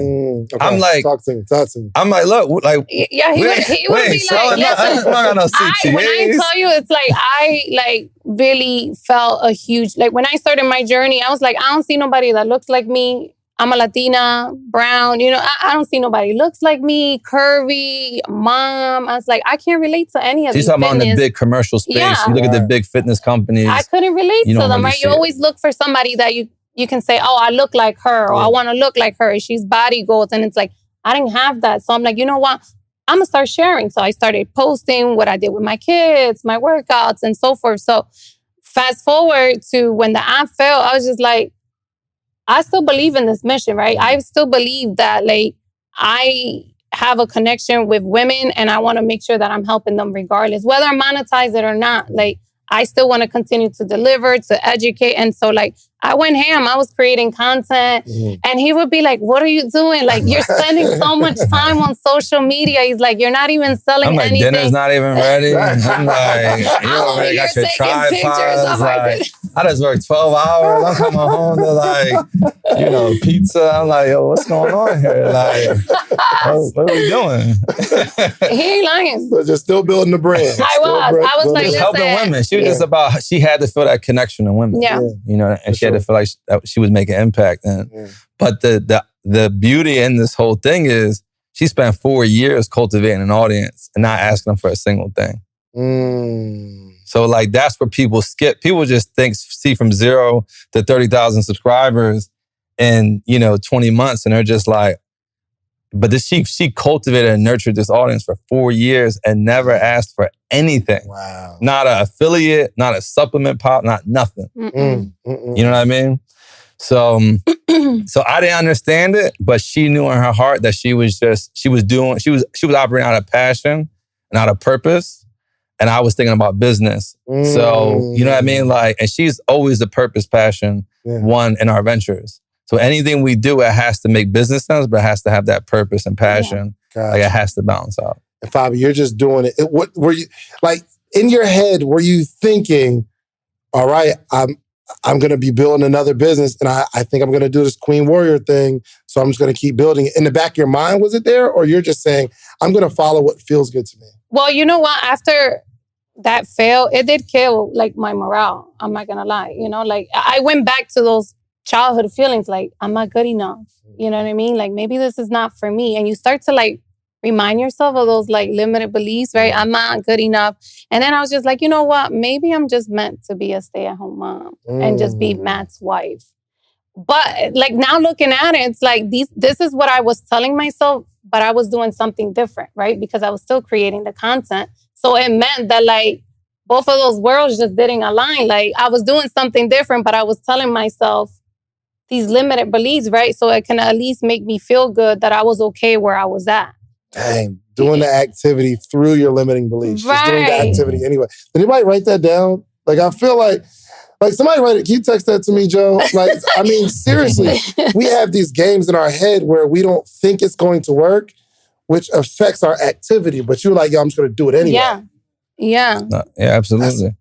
Okay. I'm like, talk to me. I'm like, look, like, yeah, he would be like, listen, when I tell you, it's like, I really felt a huge, when I started my journey, I was like, I don't see nobody that looks like me. I'm a Latina, brown, I don't see nobody looks like me, curvy, mom. I was like, I can't relate to any of these. She's talking about in the big commercial space. Yeah. You look at the big fitness companies. I couldn't relate to them, right? You always look for somebody that you can say, oh, I look like her, or I want to look like her. She's body goals. And it's like, I didn't have that. So I'm like, you know what? I'm going to start sharing. So I started posting what I did with my kids, my workouts, and so forth. So fast forward to when the app failed, I was just like, I still believe in this mission, right? I still believe that I have a connection with women and I want to make sure that I'm helping them regardless, whether I monetize it or not. I still want to continue to deliver, to educate. And so I went ham. I was creating content and he would be like, what are you doing? You're spending so much time on social media. He's like, you're not even selling anything. Dinner's not even ready. I'm like, you already got your tripods. I just worked 12 hours. I'm coming home to pizza. I'm like, yo, what's going on here? What are we doing? He ain't lying. But just still building the brand. I was like, just helping women. She was just about, she had to feel that connection to women. Yeah. And she had to feel like she was making impact. But the the beauty in this whole thing is she spent 4 years cultivating an audience and not asking them for a single thing. So like that's where people skip. People just see from 0 to 30,000 subscribers in 20 months, and they're just like, but she cultivated and nurtured this audience for 4 years and never asked for anything. Wow. Not an affiliate, not a supplement pop, not nothing. You know what I mean? So I didn't understand it, but she knew in her heart that she was operating out of passion and out of purpose. And I was thinking about business. So, you know what I mean? Like, and she's always the purpose, passion one in our ventures. So anything we do, it has to make business sense, but it has to have that purpose and passion. Gotcha. Like it has to balance out. And Fabi, you're just doing it. What were you like in your head? Were you thinking, all right, I'm going to be building another business, and I think I'm going to do this QueenWarrior thing, so I'm just going to keep building it. In the back of your mind, was it there? Or you're just saying, I'm going to follow what feels good to me? Well, you know what? After that fail, it did kill like my morale. I'm not going to lie. Like I went back to those childhood feelings like, I'm not good enough. You know what I mean? Like maybe this is not for me. And you start to like remind yourself of those like limited beliefs, right? I'm not good enough. And then I was just like, you know what? Maybe I'm just meant to be a stay-at-home mom and just be Matt's wife. But like now looking at it, it's like this is what I was telling myself, but I was doing something different, right? Because I was still creating the content. So it meant that like both of those worlds just didn't align. Like I was doing something different, but I was telling myself these limited beliefs, right? So it can at least make me feel good that I was okay where I was at. Dang, doing the activity through your limiting beliefs. Right. Just doing the activity anyway. Did anybody write that down? Like, I feel like somebody write it. Can you text that to me, Joe? Like, I mean, seriously, we have these games in our head where we don't think it's going to work, which affects our activity. But you're like, yo, I'm just going to do it anyway. Yeah, absolutely.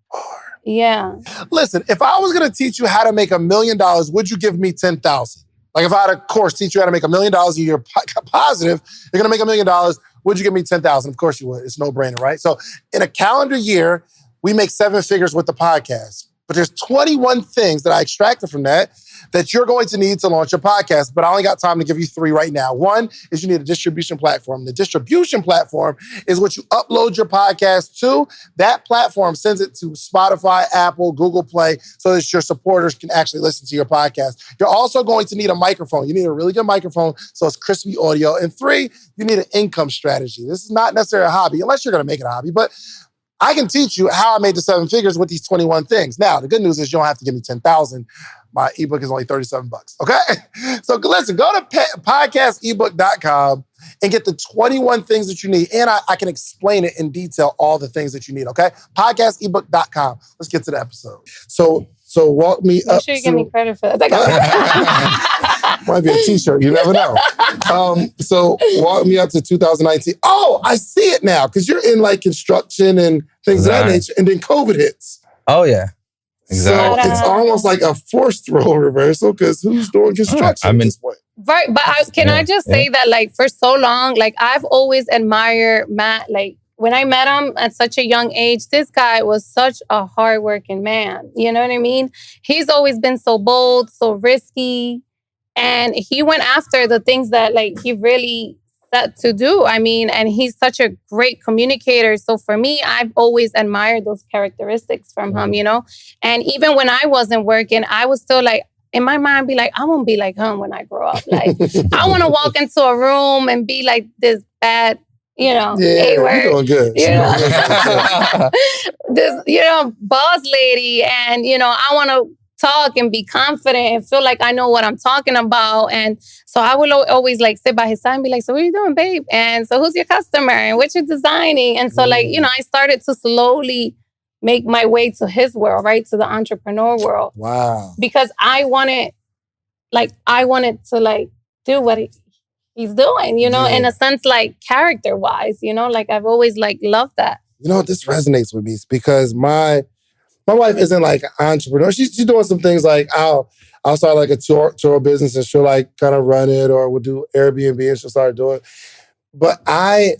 Yeah. Listen, if I was going to teach you how to make $1 million, would you give me 10,000? Like if I had a course teach you how to make $1 million a year positive, you're going to make $1 million, would you give me 10,000? Of course you would. It's no brainer, right? So in a calendar year, we make 7 figures with the podcast. But there's 21 things that I extracted from that you're going to need to launch your podcast. But I only got time to give you 3 right now. One is you need a distribution platform. The distribution platform is what you upload your podcast to. That platform sends it to Spotify, Apple, Google Play, so that your supporters can actually listen to your podcast. You're also going to need a microphone. You need a really good microphone so it's crispy audio. And 3, you need an income strategy. This is not necessarily a hobby, unless you're going to make it a hobby. But I can teach you how I made the 7 figures with these 21 things. Now, the good news is you don't have to give me 10,000. My ebook is only $37, okay? So listen, go to podcastebook.com and get the 21 things that you need. And I can explain it in detail, all the things that you need, okay? Podcastebook.com. Let's get to the episode. So walk me up. Make sure you give me credit for that. Might be a t-shirt, you never know. So walk me up to 2019. Oh, I see it now, because you're in like construction and things of that nature, and then COVID hits. Oh, yeah. Exactly. So it's almost like a forced role reversal, because who's doing construction at this point? Right, but I just say that like for so long, like I've always admired Matt. Like when I met him at such a young age, this guy was such a hardworking man. You know what I mean? He's always been so bold, so risky. And he went after the things that like he really set to do. I mean, and he's such a great communicator. So for me, I've always admired those characteristics from him, you know? And even when I wasn't working, I was still like, in my mind, be like, I won't be like him when I grow up. Like, I want to walk into a room and be like this bad, A-word. You're doing good. This, boss lady. And, I want to talk and be confident and feel like I know what I'm talking about. And so I will always like sit by his side and be like, so what are you doing, babe? And so who's your customer? And what you're designing? And so I started to slowly make my way to his world, right? To the entrepreneur world. Wow. Because I wanted to do what he's doing, in a sense, like character-wise, I've always loved that. This resonates with me because my wife isn't like an entrepreneur. She's doing some things like I'll start like a tour business and she'll like kind of run it, or we'll do Airbnb and she'll start doing it. But I'm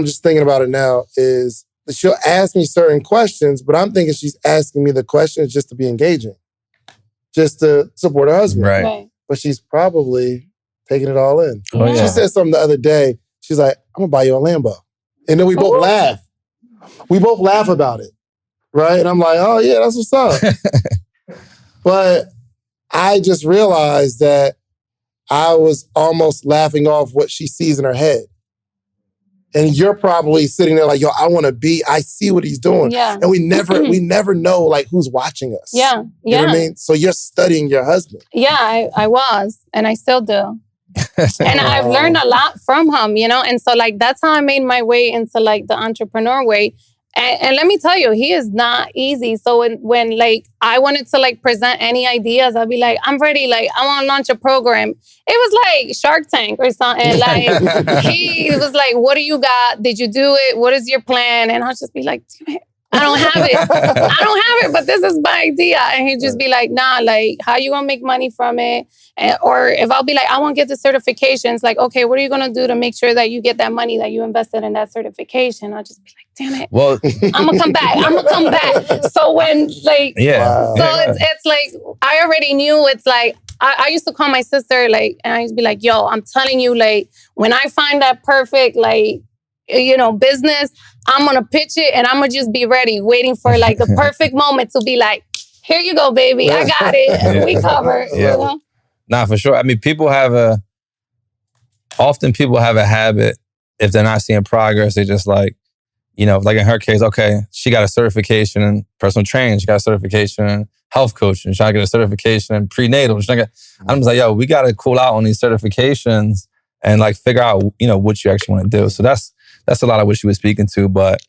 just thinking about it now, is that she'll ask me certain questions, but I'm thinking she's asking me the questions just to be engaging, just to support her husband. Right. But she's probably taking it all in. Oh, yeah. She said something the other day. She's like, I'm gonna buy you a Lambo. And then we both laugh. We both laugh about it, right? And I'm like, oh yeah, that's what's up. But I just realized that I was almost laughing off what she sees in her head. And you're probably sitting there like, yo, I see what he's doing. Yeah. And we never know like who's watching us. Yeah. You know what I mean? So you're studying your husband. Yeah, I was, and I still do. And I've learned a lot from him, you know? And so like, that's how I made my way into like the entrepreneur way. And let me tell you, he is not easy. So when like I wanted to like present any ideas, I'd be like, I'm ready. Like I want to launch a program. It was like Shark Tank or something. Like he was like, what do you got? Did you do it? What is your plan? And I'll just be like, damn it, I don't have it, but this is my idea. And he'd just be like, nah, like how you gonna make money from it? Or if I'll be like, I want to get the certifications, like, okay, what are you going to do to make sure that you get that money that you invested in that certification? I'll just be like, damn it. Well, I'm going to come back. So when like, it's like, I already knew it's like, I used to call my sister like, and I used to be like, yo, I'm telling you, like, when I find that perfect, like, you know, business, I'm going to pitch it and I'm going to just be ready, waiting for like the perfect moment to be like, here you go, baby. I got it. We covered. Yeah. You know? Nah, for sure. I mean, often people have a habit, if they're not seeing progress, they just like, you know, like in her case, okay, she got a certification in personal training, she got a certification in health coaching, she's trying to get a certification in prenatal. I'm just like, yo, we got to cool out on these certifications and like figure out, you know, what you actually want to do. So that's a lot of what she was speaking to, but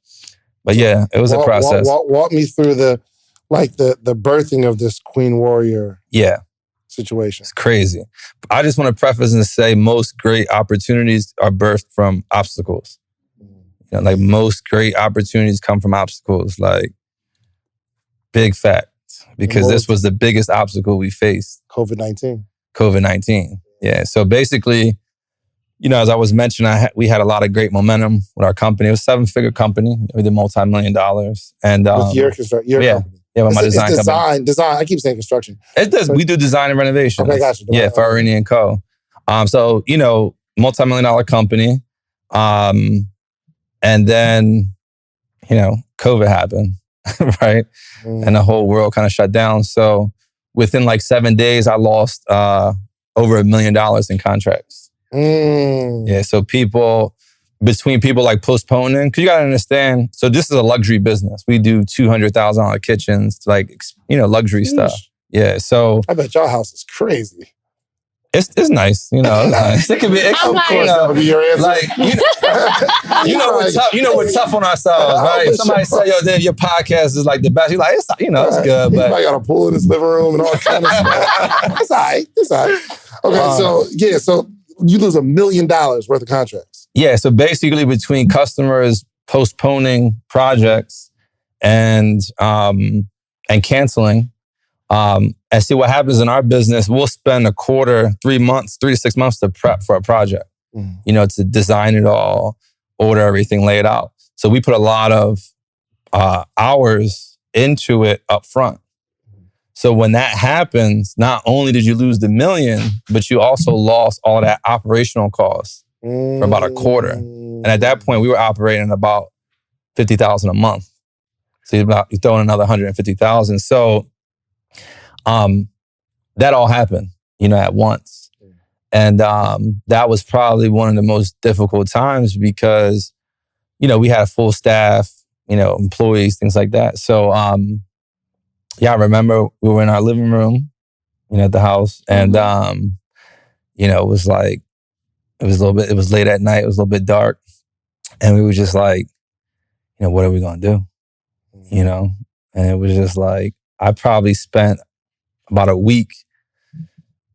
yeah, it was a process. Walk me through the birthing of this QueenWarrior. Yeah. Situation. It's crazy. I just want to preface and say most great opportunities are birthed from obstacles. You know, like most great opportunities come from obstacles, like big fact. Because this was the biggest obstacle we faced. COVID-19. Yeah. So basically, you know, as I was mentioning, we had a lot of great momentum with our company. It was a 7-figure company. We did $multi-million. And with your company. Yeah, with my design company. Design. I keep saying construction. It does. We do design and renovation. Okay, gotcha. Yeah, Fabiana & Co. So, you know, $multi-million company. And then, you know, COVID happened, right? And the whole world kind of shut down. So within like 7 days, I lost over $1 million in contracts. Yeah, so between people like postponing, because you got to understand, so this is a luxury business. We do $200,000 kitchens, like, you know, luxury stuff. Yeah, so. I bet your house is crazy. It's nice, you know. It's nice. It can be, of course, that would be your answer. Like, you know, we're tough. You know, we're tough on ourselves, right? If somebody say, yo, your podcast is like the best, you're like, it's, you know, it's good, but. I got a pool in his living room and all kind of stuff. It's all right. Okay, so you lose $1 million worth of contracts. Yeah, so basically between customers postponing projects and canceling, and see what happens in our business, we'll spend a quarter, 3 to 6 months to prep for a project, you know, to design it all, order everything, lay it out. So we put a lot of hours into it up front. So when that happens, not only did you lose the $1 million, but you also lost all that operational costs for about a quarter. And at that point, we were operating about $50,000 a month. So you throw in another $150,000. So that all happened, you know, at once. And that was probably one of the most difficult times because, you know, we had a full staff, you know, employees, things like that. So yeah, I remember we were in our living room, you know, at the house. And, you know, it was late at night. It was a little bit dark. And we were just like, you know, what are we going to do? You know? And it was just like, I probably spent about a week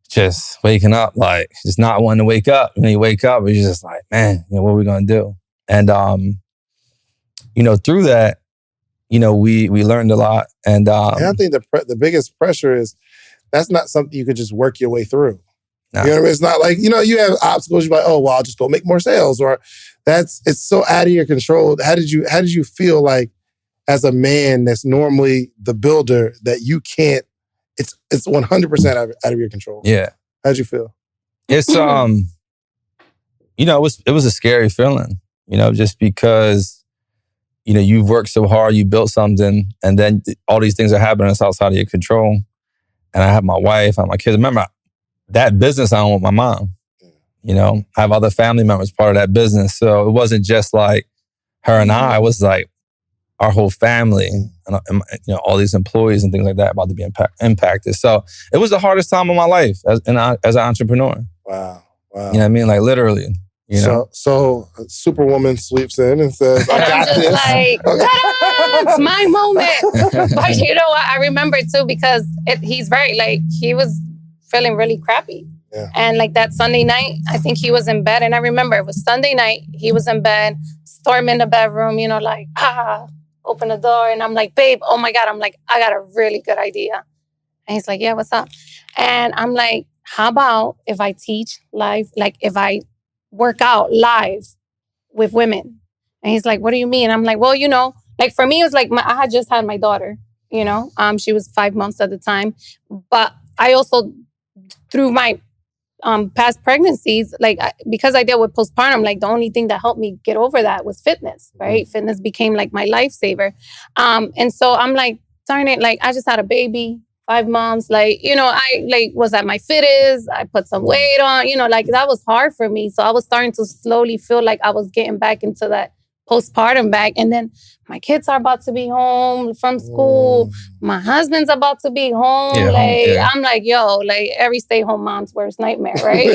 just waking up, like just not wanting to wake up. When you wake up, it's just like, man, you know, what are we going to do? And, you know, through that, you know, we learned a lot. And I think the biggest pressure is that's not something you could just work your way through. Nah. You know what I mean? It's not like, you know, you have obstacles. You're like, oh, well, I'll just go make more sales. Or it's so out of your control. How did you feel like as a man that's normally the builder that you can't, it's 100% out of your control? Yeah. How'd you feel? It's it was a scary feeling, just because, you've worked so hard, you built something, and then all these things are happening that's outside of your control. And I have my wife, I have my kids. Remember, that business I own with my mom. I have other family members part of that business. So it wasn't just like her and I. It was like our whole family and all these employees and things like that about to be impacted. So it was the hardest time of my life as an entrepreneur. Wow. You know what I mean? Like literally. So Superwoman sweeps in and says, I got this. Like, it's my moment. But you know what? I remember too, because he's very he was feeling really crappy. Yeah. And like that Sunday night, I think he was in bed. And I remember it was Sunday night. He was in bed, storm in the bedroom, open the door. And I'm like, babe, oh my God. I'm like, I got a really good idea. And he's like, yeah, what's up? And I'm like, how about if I teach live, if I work out live with women? And he's like, what do you mean? I'm like, well, for me, it was like, I had just had my daughter, she was 5 months at the time. But I also, through my past pregnancies, because I dealt with postpartum, the only thing that helped me get over that was fitness, right? Mm-hmm. Fitness became my lifesaver. And so I'm like, darn it, I just had a baby, 5 months, I was at my fittest, I put some weight on, that was hard for me. So I was starting to slowly feel like I was getting back into that postpartum bag. And then my kids are about to be home from school. My husband's about to be home. I'm like, yo, every stay-home mom's worst nightmare, right?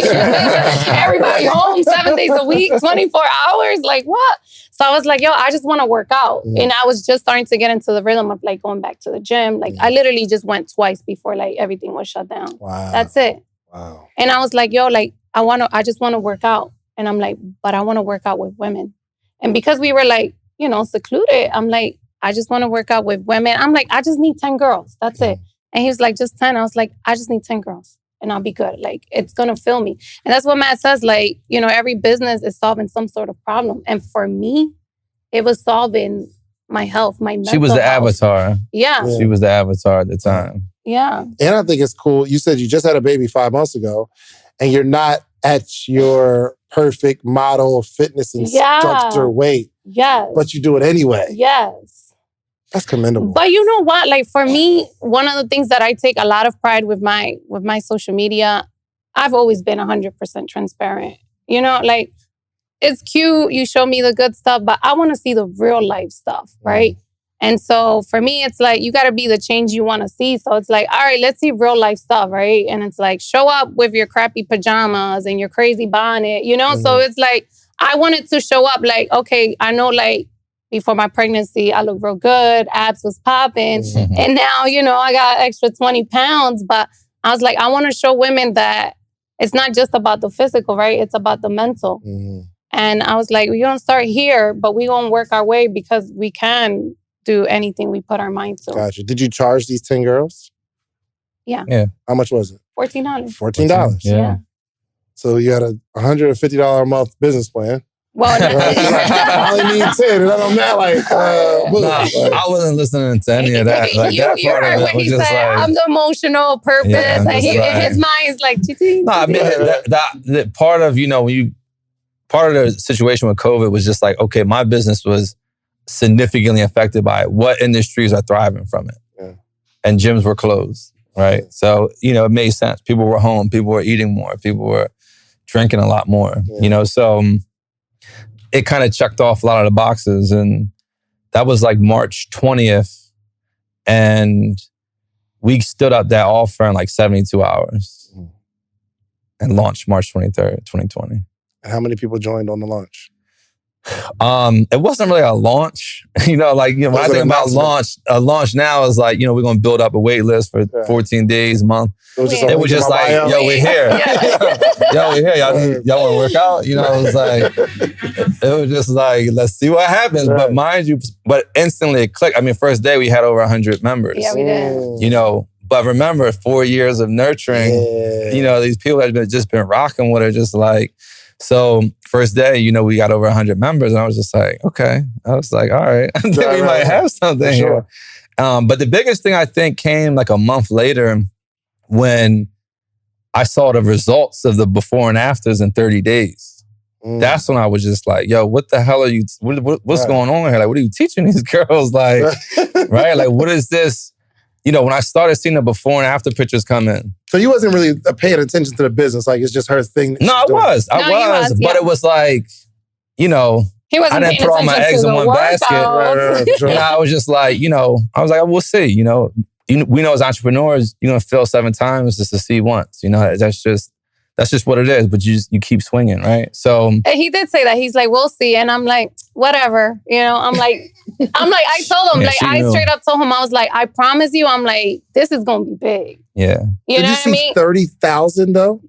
Everybody home 7 days a week, 24 hours. What? So I was like, yo, I just want to work out. And I was just starting to get into the rhythm of going back to the gym. I literally just went twice before everything was shut down. Wow. That's it. Wow. And I was like, yo, I just want to work out. And I'm like, but I want to work out with women. And because we were secluded, I'm like, I just want to work out with women. I'm like, I just need 10 girls. That's it. And he was like, just 10. I was like, I just need 10 girls and I'll be good. It's going to fill me. And that's what Matt says. Every business is solving some sort of problem. And for me, it was solving my health, my mental health. She was the avatar. Yeah. She was the avatar at the time. Yeah. And I think it's cool. You said you just had a baby 5 months ago and you're not at your perfect model fitness instructor weight. Yes. But you do it anyway. Yes. That's commendable. But you know what? For me, one of the things that I take a lot of pride with my social media, I've always been 100% transparent. It's cute. You show me the good stuff, but I want to see the real life stuff, right? And so for me, it's you got to be the change you want to see. So it's all right, let's see real life stuff, right? And it's show up with your crappy pajamas and your crazy bonnet, So it's I wanted to show up okay, I know before my pregnancy, I looked real good, abs was popping. And now, I got extra 20 pounds. But I was I want to show women that it's not just about the physical, right? It's about the mental. And I was we're going to start here, but we're going to work our way because we can do anything we put our mind to. Gotcha. Did you charge these 10 girls? Yeah. How much was it? $14. $14. Yeah. So you had a $150 a month business plan. Well, I only need 10. And I'm not I wasn't listening to any of that. That you part heard of it when was he just said, I'm the emotional purpose. Yeah, and his mind's No, I mean, that part of, part of the situation with COVID was just okay, my business was significantly affected by it. What industries are thriving from it? Yeah. And gyms were closed, right? So, it made sense. People were home. People were eating more. People were drinking a lot more, so it kind of checked off a lot of the boxes. And that was March 20th. And we stood up that offer in 72 hours and launched March 23rd, 2020. And how many people joined on the launch? It wasn't really a launch. When I think about a launch now is we're going to build up a wait list for 14 days, a month. It was just yo, we're here. Yo, we're here. Y'all want to work out? It was just let's see what happens. Right. But mind you, instantly it clicked. I mean, first day we had over 100 members. Yeah, we did. But remember, 4 years of nurturing, these people that have just been rocking with her, just so first day, we got over 100 members and I was just okay. I was all right, I think we might have something here. But the biggest thing I think came a month later when I saw the results of the before and afters in 30 days. That's when I was just like, yo, what the hell are you, what's going on here? Like, what are you teaching these girls? Like, right? Like, what is this? You know, when I started seeing the before and after pictures come in. So you wasn't really paying attention to the business. Like, it's just her thing. No, I was. But it was like, you know, I didn't put all my eggs in one basket. Right. You know, I was just like, you know, I was like, we'll see. You know, we know as entrepreneurs, you're going to fail 7 times just to see once. You know, that's just what it is. But you keep swinging, right? So he did say that. He's like, we'll see. And I'm like, whatever. You know, I told him, I straight up told him, I was like, I promise you, I'm like, this is going to be big. Yeah. Did you see 30,000 though?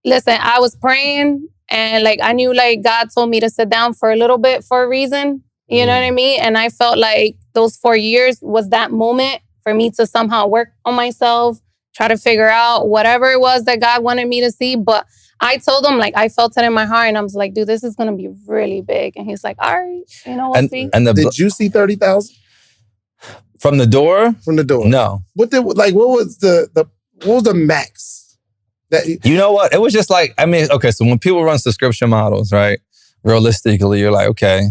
Listen, I was praying. And like, I knew like God told me to sit down for a little bit for a reason. You know what I mean? And I felt like those 4 years was that moment for me to somehow work on myself, try to figure out whatever it was that God wanted me to see. But I told him, like, I felt it in my heart and I was like, dude, this is going to be really big. And he's like, all right, you know, we'll see. Did you see 30,000? From the door? From the door. No. What was the max? You know what? It was just like, I mean, okay, so when people run subscription models, right? Realistically, you're like, okay,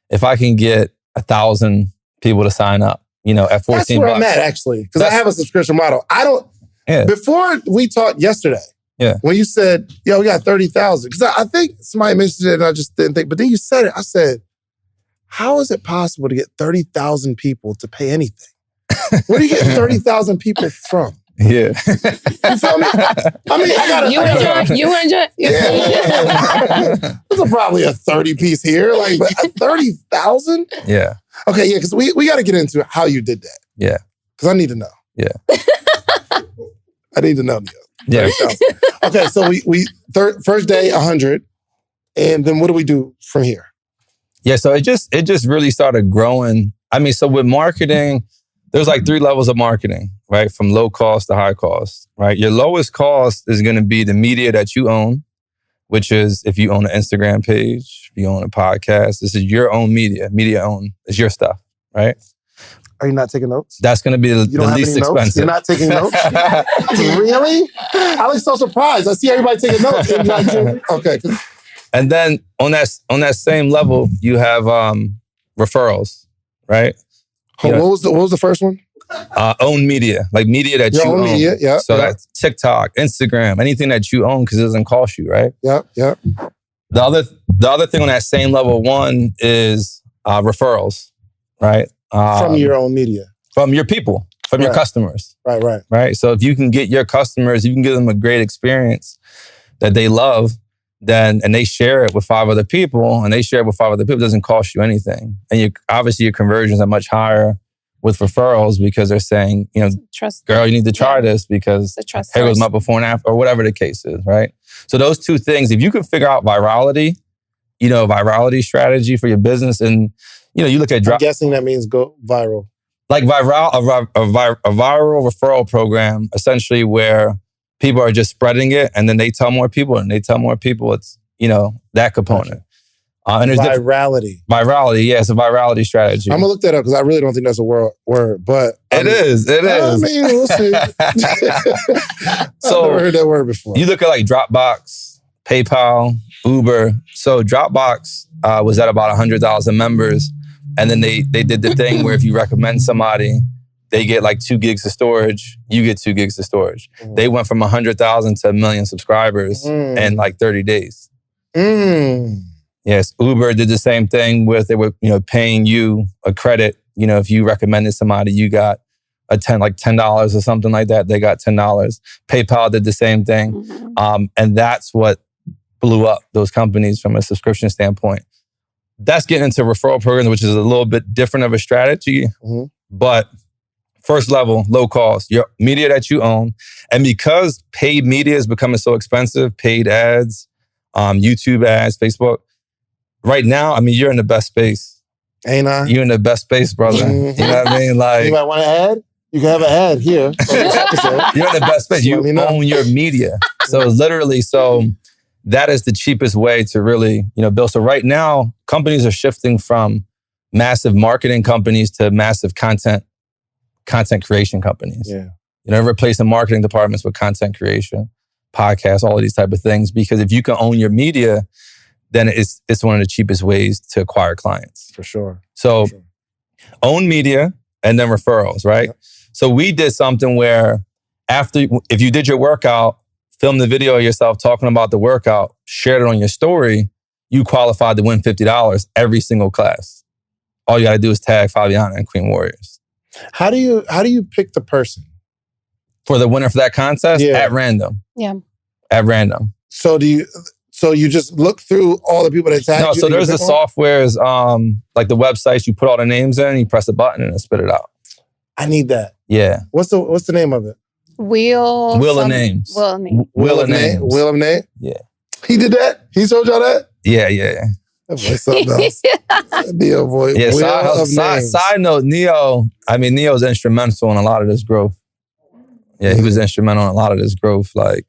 if I can get 1,000 people to sign up, you know, at 14 That's where I'm at, actually. Because I have a subscription model. Before we talked yesterday, when you said, yo, we got 30,000. Because I think somebody mentioned it and I just didn't think. But then you said it. I said, how is it possible to get 30,000 people to pay anything? Where do you get 30,000 people from? Yeah. You feel me? I mean, You enjoy. Yeah. There's probably a 30-piece here. Like, but 30,000? Yeah. Okay, yeah, because we got to get into how you did that. Yeah. Because I need to know. Yeah. I need to know. Yeah. Okay, so we first day 100, and then what do we do from here? Yeah, so it just really started growing. I mean, so with marketing, there's like 3 levels of marketing, right? From low cost to high cost, right? Your lowest cost is going to be the media that you own, which is if you own an Instagram page, if you own a podcast, this is your own media. Media owned. It's your stuff, right? Are you not taking notes? That's going to be the least expensive. You're not taking notes? Really? I was so surprised. I see everybody taking notes. Okay. And then on that same level, you have referrals, right? What was the first one? Own media, like media that you own. Media, yeah. So that's TikTok, Instagram, anything that you own because it doesn't cost you, right? Yeah. The other thing on that same level 1 is referrals, right? From your own media. From your people, from your customers. Right. So if you can get your customers, you can give them a great experience that they love, and they share it with 5 other people, and they share it with 5 other people, it doesn't cost you anything. And obviously your conversions are much higher with referrals because they're saying, you know, girl, you need to try this because here goes my before and after, or whatever the case is, right? So those 2 things, if you can figure out virality strategy for your business, and you know, you look at I'm guessing that means go viral. Like a viral referral program, essentially where people are just spreading it, and then they tell more people, and they tell more people. It's, you know, that component. And there's virality. Virality, yeah, it's a virality strategy. I'm gonna look that up because I really don't think that's a word, but it is. It is. I mean, we'll see. So I've never heard that word before. You look at like Dropbox, PayPal, Uber. So Dropbox was at about 100,000 members, and then they did the thing where if you recommend somebody, they get like 2 gigs of storage. You get 2 gigs of storage. They went from 100,000 to 1 million subscribers in like 30 days. Yes, Uber did the same thing with, they were, you know, paying you a credit. You know, if you recommended somebody, you got $10 or something like that. They got $10. PayPal did the same thing. And that's what blew up those companies from a subscription standpoint. That's getting into referral programs, which is a little bit different of a strategy. But first level, low cost, your media that you own. And because paid media is becoming so expensive, paid ads, YouTube ads, Facebook, right now, I mean, you're in the best space. Ain't I? You're in the best space, brother. You know what I mean? Like, you might want to add? You can have an ad here. You're in the best space. You own your media. So it's literally, that is the cheapest way to really, you know, build. So right now, companies are shifting from massive marketing companies to massive content creation companies. Yeah. You know, replacing marketing departments with content creation, podcasts, all of these type of things. Because if you can own your media, then it's one of the cheapest ways to acquire clients. For sure. So own media and then referrals, right? Yep. So we did something where if you did your workout, film the video of yourself talking about the workout, shared it on your story, you qualified to win $50 every single class. All you got to do is tag Fabiana and QueenWarriors. How do you pick the person? For the winner for that contest? Yeah. At random. Yeah. At random. So you just look through all the people that tagged you? No, so there's the softwares, like the websites, you put all the names in, you press a button and it spit it out. I need that. Yeah. What's the name of it? Wheel of Names. Wheel of Names. Wheel of Names. Wheel of Names? Yeah. He did that? He told y'all that? Yeah. That boy, something else. Neo boy. Yeah, Wheel of Names. Side note, Neo's instrumental in a lot of this growth. Yeah, he was instrumental in a lot of this growth. Like,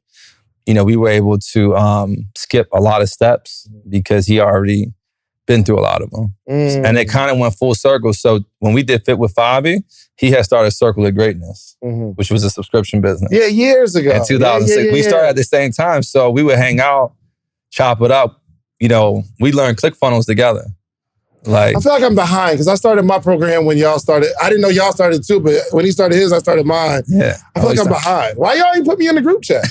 you know, we were able to skip a lot of steps because he already been through a lot of them. And it kind of went full circle. So when we did Fit with Fabi, he had started Circle of Greatness, which was a subscription business. Yeah, years ago. In 2006. We started at the same time. So we would hang out, chop it up. You know, we learned ClickFunnels together. Like, I feel like I'm behind because I started my program when y'all started. I didn't know y'all started too, but when he started his, I started mine. Yeah. I feel like I'm behind. Why y'all ain't put me in the group chat?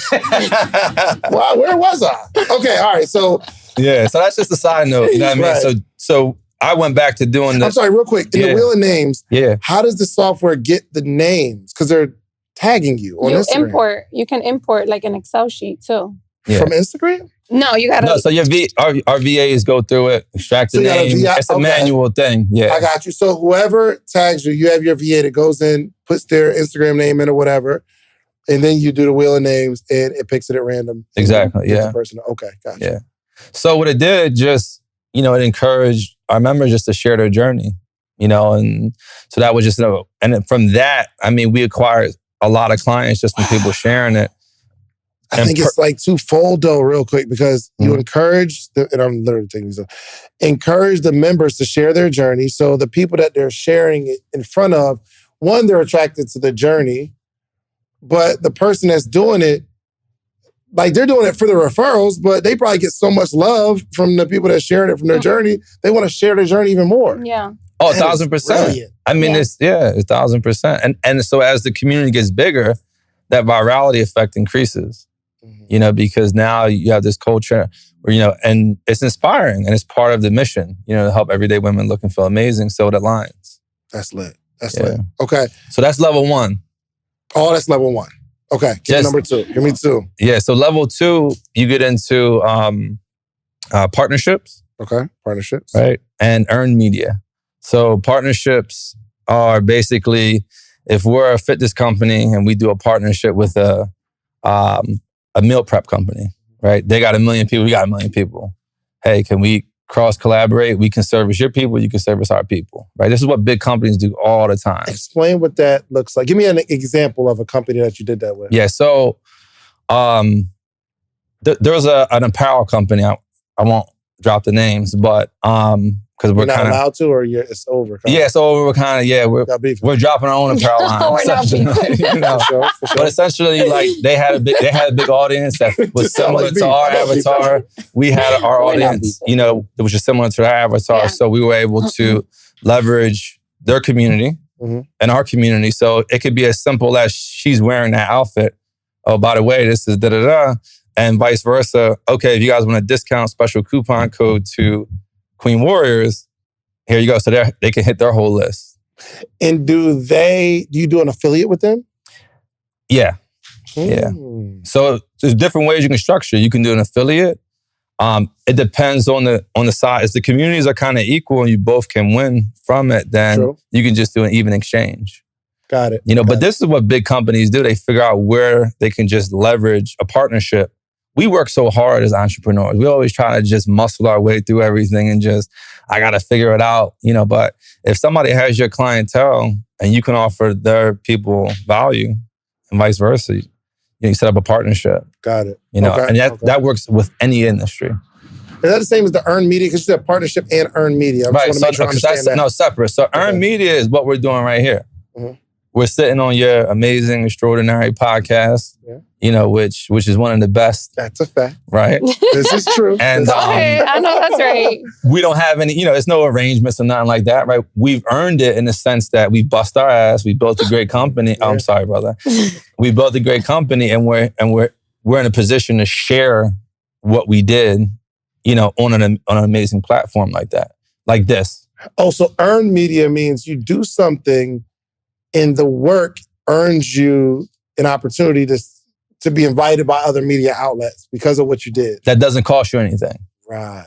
Where was I? Okay, all right. So yeah, so that's just a side note. You know what I mean? Right. So I went back to doing I'm sorry, real quick. In the Wheel of Names, how does the software get the names? Because they're tagging you on Instagram. You can import like an Excel sheet too. Yeah. From Instagram? No, you gotta. No, so our VAs go through it, extract the name. It's a manual thing. Yeah. I got you. So whoever tags you, you have your VA that goes in, puts their Instagram name in or whatever, and then you do the Wheel of Names and it picks it at random. Exactly. Yeah. Person. Okay, gotcha. Yeah. So what it did, just, you know, it encouraged our members just to share their journey, you know, and so that was just, and from that, I mean, we acquired a lot of clients just from people sharing it. I think it's like twofold though, real quick, because you encourage, and I'm literally taking this up, encourage the members to share their journey. So the people that they're sharing it in front of, one, they're attracted to the journey, but the person that's doing it, like they're doing it for the referrals, but they probably get so much love from the people that shared it from their journey, they want to share their journey even more. Yeah. Oh, 1,000%. I mean, it's 1,000%. And so as the community gets bigger, that virality effect increases. You know, because now you have this culture where, you know, and it's inspiring and it's part of the mission, you know, to help everyday women look and feel amazing. So it aligns. That's lit. That's lit. Okay. So that's level 1. Oh, that's level 1. Okay. Give me number 2. Give me 2. Yeah. So level 2, you get into partnerships. Okay. Partnerships. Right. And earned media. So partnerships are basically, if we're a fitness company and we do a partnership with a meal prep company, right? They got 1 million people, we got 1 million people. Hey, can we cross-collaborate? We can service your people, you can service our people, right? This is what big companies do all the time. Explain what that looks like. Give me an example of a company that you did that with. Yeah, so there's an apparel company, I won't drop the names, but because we're not allowed to, or it's over. Yeah, it's over. We're kind of we're dropping our own apparel line. We're not beefing. You know? For sure. But essentially, like they had a big audience that was similar to our avatar. We had our audience, you know, that was just similar to our avatar. Yeah. So we were able to leverage their community and our community. So it could be as simple as she's wearing that outfit. Oh, by the way, this is da-da-da. And vice versa. Okay, if you guys want a discount special coupon code to QueenWarriors, here you go. So they can hit their whole list. And do you do an affiliate with them? Yeah. Yeah. So there's different ways you can structure. You can do an affiliate. It depends on the size. If the communities are kind of equal and you both can win from it, then you can just do an even exchange. Got it. You know, but this is what big companies do. They figure out where they can just leverage a partnership. We work so hard as entrepreneurs. We always try to just muscle our way through everything and just, I got to figure it out, you know. But if somebody has your clientele and you can offer their people value and vice versa, you set up a partnership. Got it. You know, and that works with any industry. Is that the same as the earned media? Because you said partnership and earned media. I just want to make sure I understand that. No, separate. So earned media is what we're doing right here. we're sitting on your amazing, extraordinary podcast. Yeah. You know, which is one of the best. That's a fact. Right? This is true. And I know that's right. we don't have any, there's no arrangements or nothing like that, right? We've earned it in the sense that we bust our ass. We built a great company. Yeah. Oh, I'm sorry, brother. We built a great company, and we're in a position to share what we did, on an amazing platform like that, like this. Oh, so earned media means you do something, and the work earns you an opportunity to be invited by other media outlets because of what you did. That doesn't cost you anything. Right.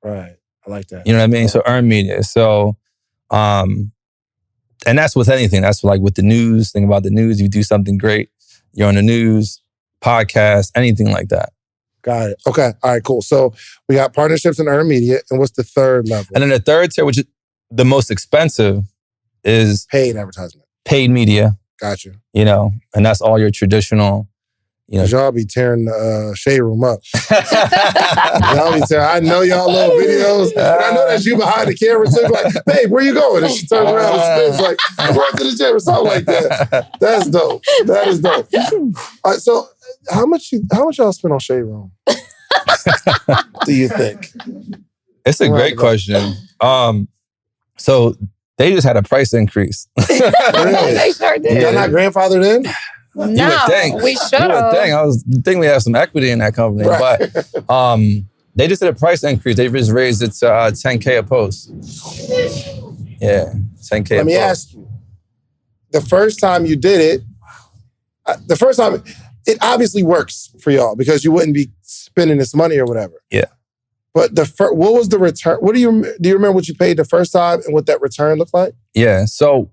I like that. You know what I mean? So earned media. So, and that's with anything. That's like with the news. Think about the news. You do something great. You're on the news, podcast, anything like that. Got it. Okay. All right, cool. So we got partnerships and earned media. And what's the third level? And then the third tier, which is the most expensive, is paid advertisement. Paid media. Gotcha. And that's all your traditional, Y'all be tearing the shade room up. Y'all be tearing. I know y'all little videos. And I know that's you behind the camera too. Like, babe, where you going? And she turns around and spins like, I'm going to the gym or something like that. That's dope. That is dope. All right, so how much y'all spend on shade room? Do you think? It's a great question. So they just had a price increase. Really? They sure did. Y'all not grandfathered in? No, you would think. We should have. You would think. I was thinking we have some equity in that company. Right. But they just did a price increase. They just raised it to $10K a post. Yeah, $10K a post. Let me ask you. The first time you did it, it obviously works for y'all because you wouldn't be spending this money or whatever. Yeah. But what was the return? Do you remember what you paid the first time and what that return looked like? Yeah. So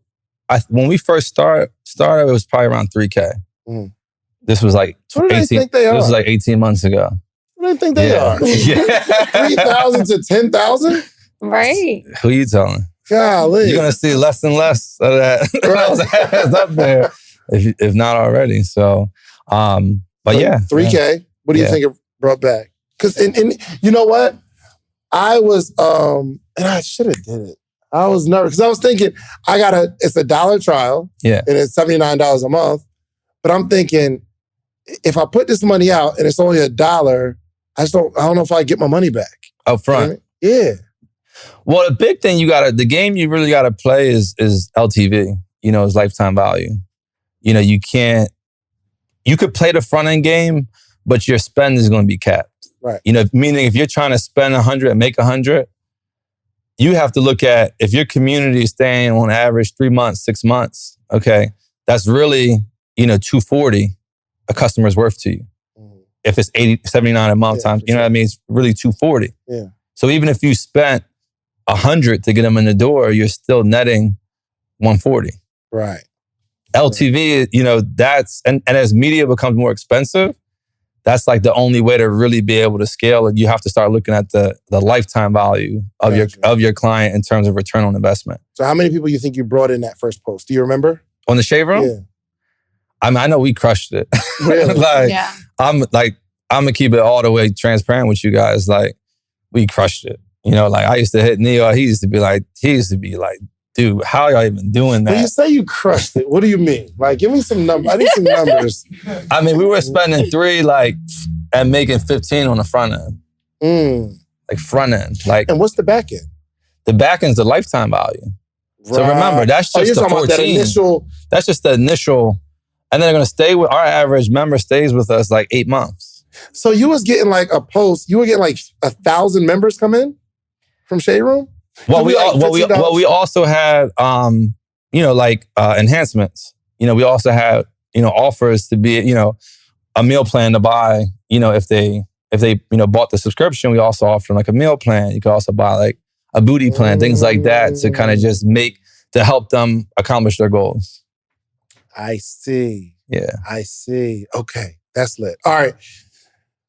when we first started, it was probably around $3K. Mm. This was like What do they think they are? This was like 18 months ago. What do they think they are? Yeah. 3,000 to 10,000? Right. Who you telling? Golly. You're gonna see less and less of that. Right. up there, if not already. So, but yeah, 3K. Yeah. What do you think it brought back? Because and you know what? I was and I should have did it. I was nervous because I was thinking it's a $1 trial. Yeah. And it's $79 a month. But I'm thinking, if I put this money out and it's only $1, I don't know if I get my money back. Up front. You know what I mean? Yeah. Well, the big thing the game you really gotta play is LTV, is lifetime value. You could play the front end game, but your spend is gonna be capped. Right. Meaning if you're trying to spend 100 and make 100, you have to look at if your community is staying on average 3 months, 6 months, okay, that's really, $240 a customer's worth to you. Mm. If it's $79 a month times, what I mean? It's really $240. Yeah. So even if you spent 100 to get them in the door, you're still netting 140. Right. LTV, and as media becomes more expensive, that's like the only way to really be able to scale it. You have to start looking at the lifetime value of your client in terms of return on investment. So how many people you think you brought in that first post? Do you remember? On the shade room? Yeah. I know we crushed it. Really? Yeah. I'm gonna keep it all the way transparent with you guys. Like, we crushed it. I used to hit Neo. He used to be like, dude, how are y'all even doing that? When you say you crushed it, what do you mean? Like, give me some numbers. I need some numbers. I mean, we were spending 3 and making 15 on the front end. Like front end. And what's the back end? The back end's the lifetime value. Right. So remember, that's just the 14. That initial. That's just the initial. And then they're gonna stay with our average member stays with us like 8 months. So you was getting like a post. You were getting like 1,000 members come in from Shade Room. Well, we also had enhancements. We also had offers to be a meal plan to buy. If they bought the subscription, we also offered like a meal plan. You could also buy like a booty plan, things like that, to kind of just to help them accomplish their goals. I see. Yeah. I see. Okay, that's lit. All right.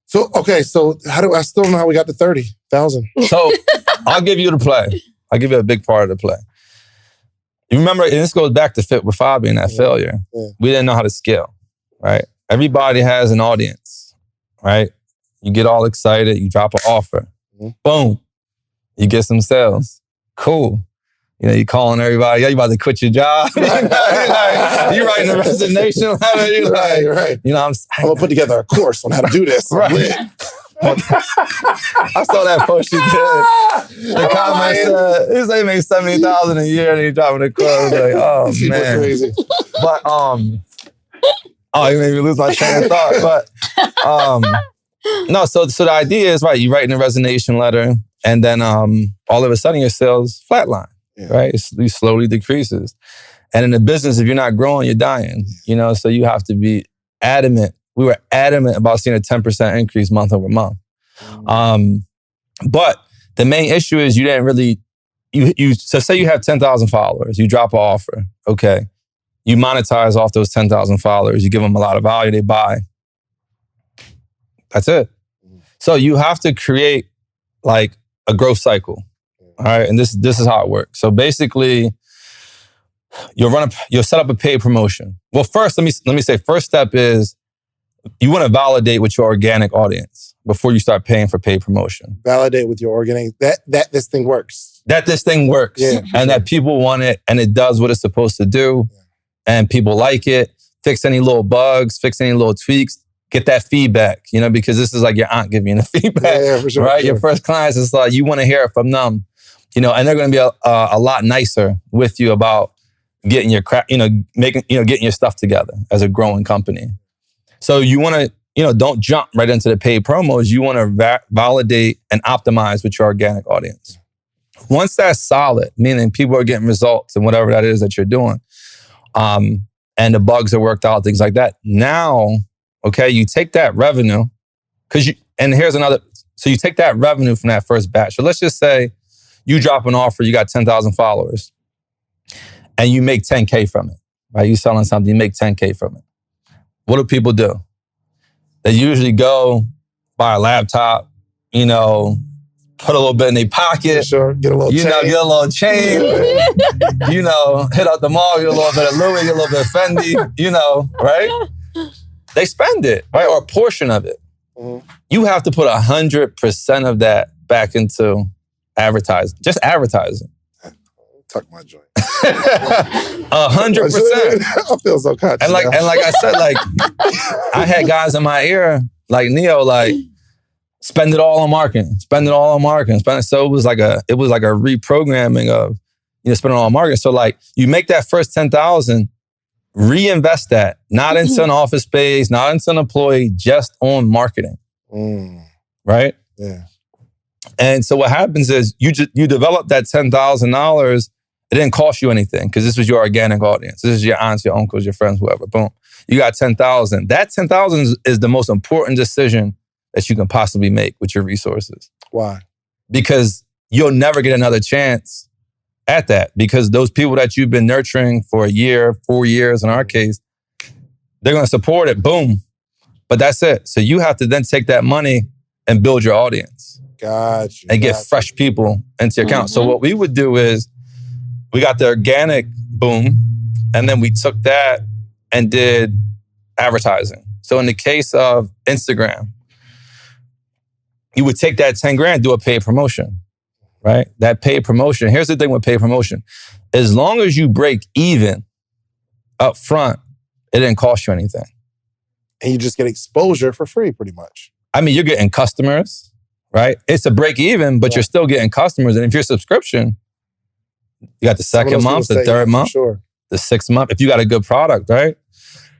So how do I still don't know how we got to 30,000? So I'll give you the play. I'll give you a big part of the play. You remember, and this goes back to fit with Fabiana and that failure. Yeah. We didn't know how to scale, right? Everybody has an audience, right? You get all excited, you drop an offer. Mm-hmm. Boom. You get some sales. Cool. You know, you calling everybody, you about to quit your job. You writing a resignation letter. You're right. You know, I'm going to put together a course on how to do this. Right. I saw that post you did. The comment said, he said he makes $70,000 a year and he's driving a car. I was like, oh, man. Crazy. But, you made me lose my train of thought. But, no, so the idea is, right, you write in a resignation letter and then all of a sudden your sales flatline, right? It slowly decreases. And in the business, if you're not growing, you're dying, you know? So you have to be adamant. We were adamant about seeing a 10% increase month over month. But the main issue is you didn't really, so say you have 10,000 followers, you drop an offer, okay. You monetize off those 10,000 followers, you give them a lot of value, they buy. That's it. So you have to create like a growth cycle, all right? And this is how it works. So basically, you'll set up a paid promotion. Well, first, let me say, first step is, you want to validate with your organic audience before you start paying for paid promotion. Validate with your organic, that this thing works. That this thing works. Yeah, and that people want it and it does what it's supposed to do. Yeah. And people like it. Fix any little bugs, fix any little tweaks, get that feedback, you know, because this is like your aunt giving you the feedback. Yeah, for sure. Right? For sure. Your first clients, it's like you want to hear it from them, you know, and they're going to be a lot nicer with you about getting your crap, you know, getting your stuff together as a growing company. So you want to, you know, don't jump right into the paid promos. You want to validate and optimize with your organic audience. Once that's solid, meaning people are getting results and whatever that is that you're doing, and the bugs are worked out, things like that. Now, okay, you take that revenue, and here's another, so you take that revenue from that first batch. So let's just say you drop an offer, you got 10,000 followers, and you make 10K from it, right? You're selling something, you make 10K from it. What do people do? They usually go buy a laptop, you know, put a little bit in their pocket. Sure, get a little chain. Get a little chain. You know, hit out the mall, get a little bit of Louis, get a little bit of Fendi, you know, right? They spend it, right? Or a portion of it. Mm-hmm. You have to put 100% of that back into advertising, just advertising. Tuck my joint. 100%. I feel so conscious. And like I said, like I had guys in my ear, like Neo, like spend it all on marketing. So it was like a reprogramming of, you know, spend it all on marketing. So like you make that first 10,000, reinvest that, not into an office space, not into an employee, just on marketing. Right? Yeah. And so what happens is you develop that $10,000. It didn't cost you anything because this was your organic audience. This is your aunts, your uncles, your friends, whoever. Boom. You got 10,000. That 10,000 is the most important decision that you can possibly make with your resources. Why? Because you'll never get another chance at that, because those people that you've been nurturing for a year, 4 years in our case, they're going to support it. Boom. But that's it. So you have to then take that money and build your audience. Gotcha. And get fresh people into your account. So what we would do is we got the organic boom, and then we took that and did advertising. So in the case of Instagram, you would take that 10 grand, do a paid promotion, right? That paid promotion. Here's the thing with paid promotion. As long as you break even up front, it didn't cost you anything. And you just get exposure for free, pretty much. I mean, you're getting customers, right? It's a break even, but you're still getting customers. And if your subscription, you got the second month, the third month, the 6th month, if you got a good product, right?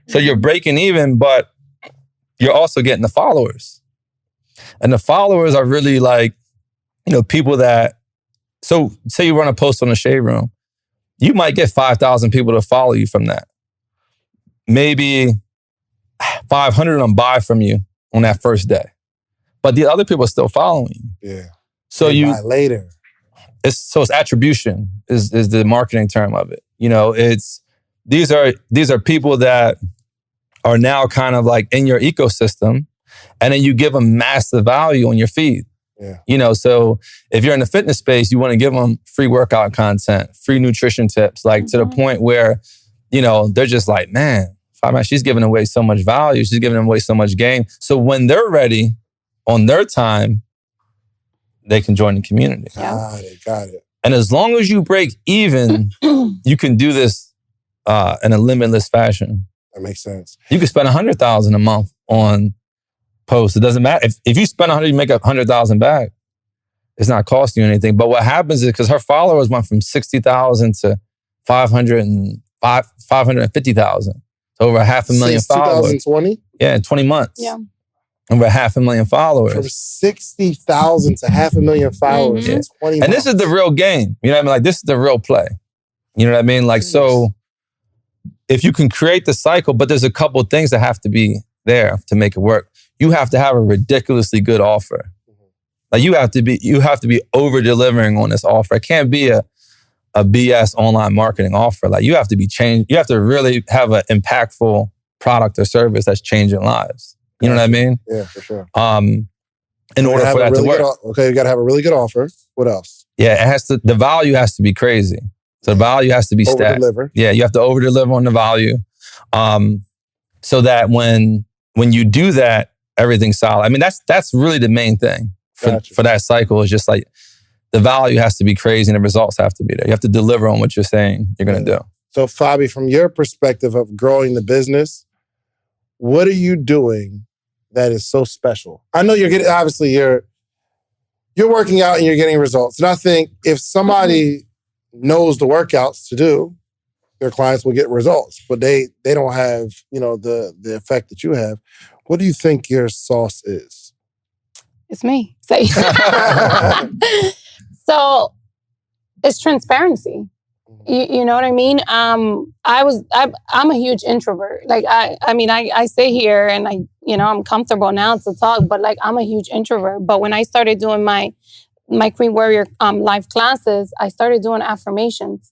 So you're breaking even, but you're also getting the followers. And the followers are really like, you know, people that, so say you run a post on the Shade Room, you might get 5,000 people to follow you from that. Maybe 500 of them buy from you on that first day. But the other people are still following you. Yeah. So they buy later. It's attribution is the marketing term of it. You know, these are people that are now kind of like in your ecosystem, and then you give them massive value on your feed. Yeah. You know, so if you're in the fitness space, you want to give them free workout content, free nutrition tips, like to the point where, you know, they're just like, man, she's giving away so much value. She's giving away so much game. So when they're ready on their time, they can join the community. Got it. And as long as you break even, you can do this in a limitless fashion. That makes sense. You can spend $100,000 a month on posts. It doesn't matter. If you spend 100, you make $100,000 back. It's not costing you anything. But what happens is because her followers went from 60,000 to 550,000. So over 500,000 followers. 2020? Yeah, in 20 months. Yeah. Over 500,000 followers. From 60,000 to 500,000 followers in 20 months. And this is the real game. You know what I mean? Like, this is the real play. You know what I mean? Like, so if you can create the cycle, but there's a couple of things that have to be there to make it work. You have to have a ridiculously good offer. Like, you have to be over delivering on this offer. It can't be a BS online marketing offer. Like, you have to be changed. You have to really have an impactful product or service that's changing lives. You know what I mean? Yeah, for sure. In order for that to work. Okay, you got to have a really good offer. What else? Yeah, the value has to be crazy. So the value has to be stacked. Over-deliver. Yeah, you have to over-deliver on the value. So that when you do that, everything's solid. I mean, that's really the main thing for that cycle, is just like the value has to be crazy and the results have to be there. You have to deliver on what you're saying you're going to do. So Fabi, from your perspective of growing the business, what are you doing that is so special? I know you're getting, obviously you're working out and you're getting results. And I think if somebody knows the workouts to do, their clients will get results, but they don't have, the effect that you have. What do you think your sauce is? It's me. So it's transparency. You know what I mean? I'm a huge introvert. Like I stay here and I'm comfortable now to talk, but like I'm a huge introvert. But when I started doing my QueenWarrior live classes, I started doing affirmations,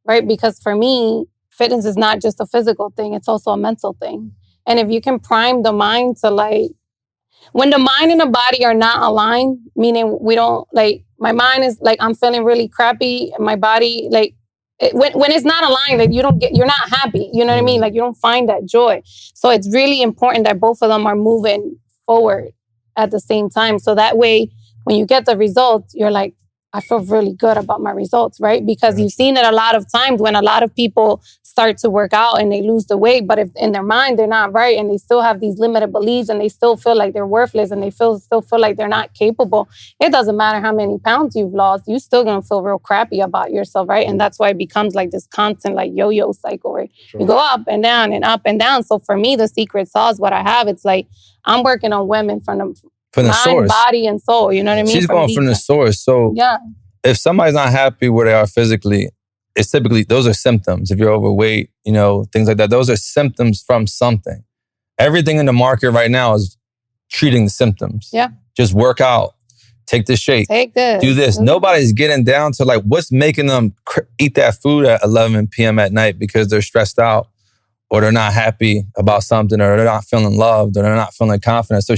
right? Because for me, fitness is not just a physical thing; it's also a mental thing. And if you can prime the mind to when the mind and the body are not aligned, meaning we don't my mind is I'm feeling really crappy, and my body when it's not aligned, you're not happy. You know what I mean? You don't find that joy. So it's really important that both of them are moving forward at the same time. So that way, when you get the results, you're like, I feel really good about my results, right? Because you've seen it a lot of times when a lot of people start to work out and they lose the weight, but if in their mind they're not right and they still have these limited beliefs and they still feel like they're worthless and they still feel like they're not capable, it doesn't matter how many pounds you've lost, you're still gonna feel real crappy about yourself, right? And that's why it becomes this constant yo-yo cycle where you go up and down and up and down. So for me, the secret sauce, what I have, it's I'm working on women from the mind, source, body, and soul. You know what I mean? She's going from the source. So if somebody's not happy where they are physically, it's typically, those are symptoms. If you're overweight, things like that, those are symptoms from something. Everything in the market right now is treating the symptoms. Yeah. Just work out, take this shake, take this, do this. Nobody's getting down to what's making them eat that food at 11 p.m. at night because they're stressed out or they're not happy about something or they're not feeling loved or they're not feeling confident. So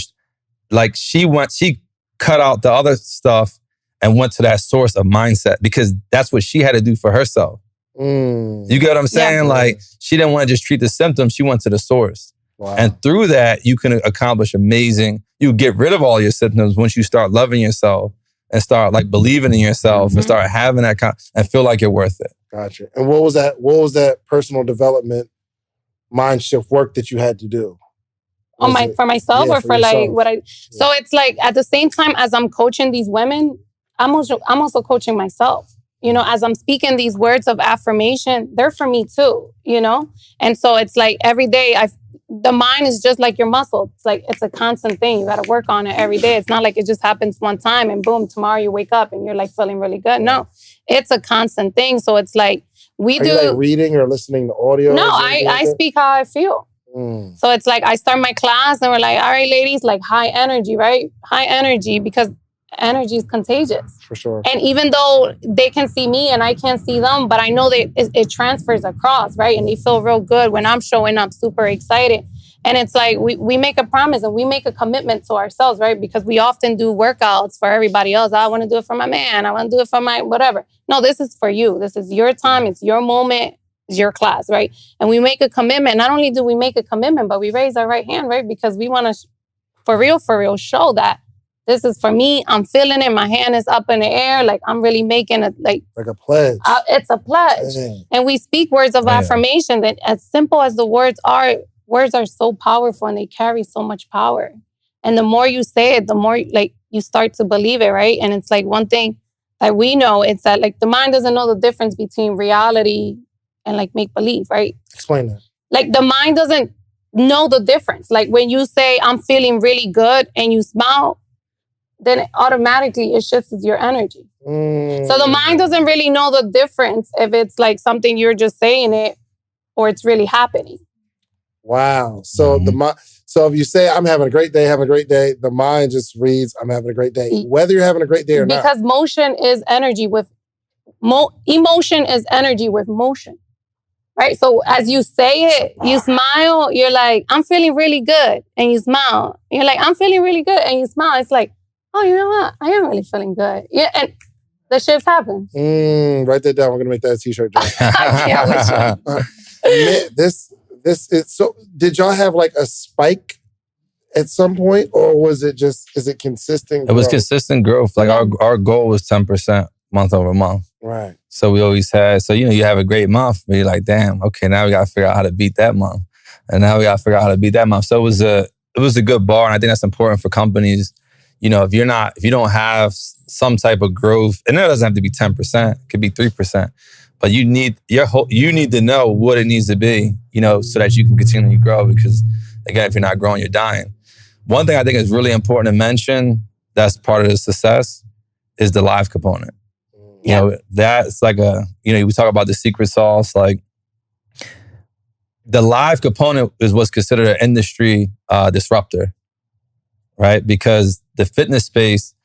she cut out the other stuff and went to that source of mindset because that's what she had to do for herself. You get what I'm saying? Yeah. She didn't want to just treat the symptoms. She went to the source. Wow. And through that, you can accomplish you get rid of all your symptoms once you start loving yourself and start believing in yourself and start having that and feel like you're worth it. Gotcha. And what was that personal development mind shift work that you had to do? For myself or for yourself. what I... Yeah. So it's at the same time as I'm coaching these women, I'm also coaching myself. As I'm speaking these words of affirmation, they're for me too, And so it's every day, the mind is just like your muscle. It's it's a constant thing. You got to work on it every day. It's not it just happens one time and boom, tomorrow you wake up and you're feeling really good. No, it's a constant thing. So it's Are you reading or listening to audio? No, I speak how I feel. So it's I start my class and we're all right, ladies, high energy, right? High energy because energy is contagious. For sure. And even though they can see me and I can't see them, but I know that it transfers across, right? And they feel real good when I'm showing up super excited. And it's we make a promise and we make a commitment to ourselves, right? Because we often do workouts for everybody else. I want to do it for my man. I want to do it for my whatever. No, this is for you. This is your time. It's your moment. It's your class, right? And we make a commitment. Not only do we make a commitment, but we raise our right hand, right? Because we want to, for real, show that This is for me. I'm feeling it. My hand is up in the air. Like I'm really making it like a pledge. It's a pledge. Dang. And we speak words of affirmation that as simple as the words are so powerful and they carry so much power. And the more you say it, the more like you start to believe it, right? And it's like one thing that we know, it's that like the mind doesn't know the difference between reality and like make believe, right? Explain that. Like the mind doesn't know the difference. Like when you say, I'm feeling really good and you smile, then it automatically it shifts your energy. So the mind doesn't really know the difference if it's like something you're just saying it or it's really happening. Wow. So so if you say, I'm having a great day, the mind just reads, I'm having a great day, whether you're having a great day or not. Because motion is energy with emotion is energy with motion. Right? So as you say it, you smile, you're like, I'm feeling really good. And you smile. You're like, I'm feeling really good. And you smile. It's like, oh, you know what? I am really feeling good. Yeah, and the shifts happen. Write that down. We're gonna make that a t-shirt. So. Did y'all have like a spike at some point, or is it consistent growth? It was consistent growth. Like our goal was 10% month over month. Right. So we always had. So you have a great month, but you're like, damn. Okay, now we got to figure out how to beat that month, and now we got to figure out how to beat that month. So it was a good bar, and I think that's important for companies. If you don't have some type of growth, and it doesn't have to be 10%, it could be 3%, but you need to know what it needs to be, so that you can continue to grow. Because again, if you're not growing, you're dying. One thing I think is really important to mention that's part of the success is the live component. That's like we talk about the secret sauce, like the live component is what's considered an industry disruptor. Right? Because the fitness space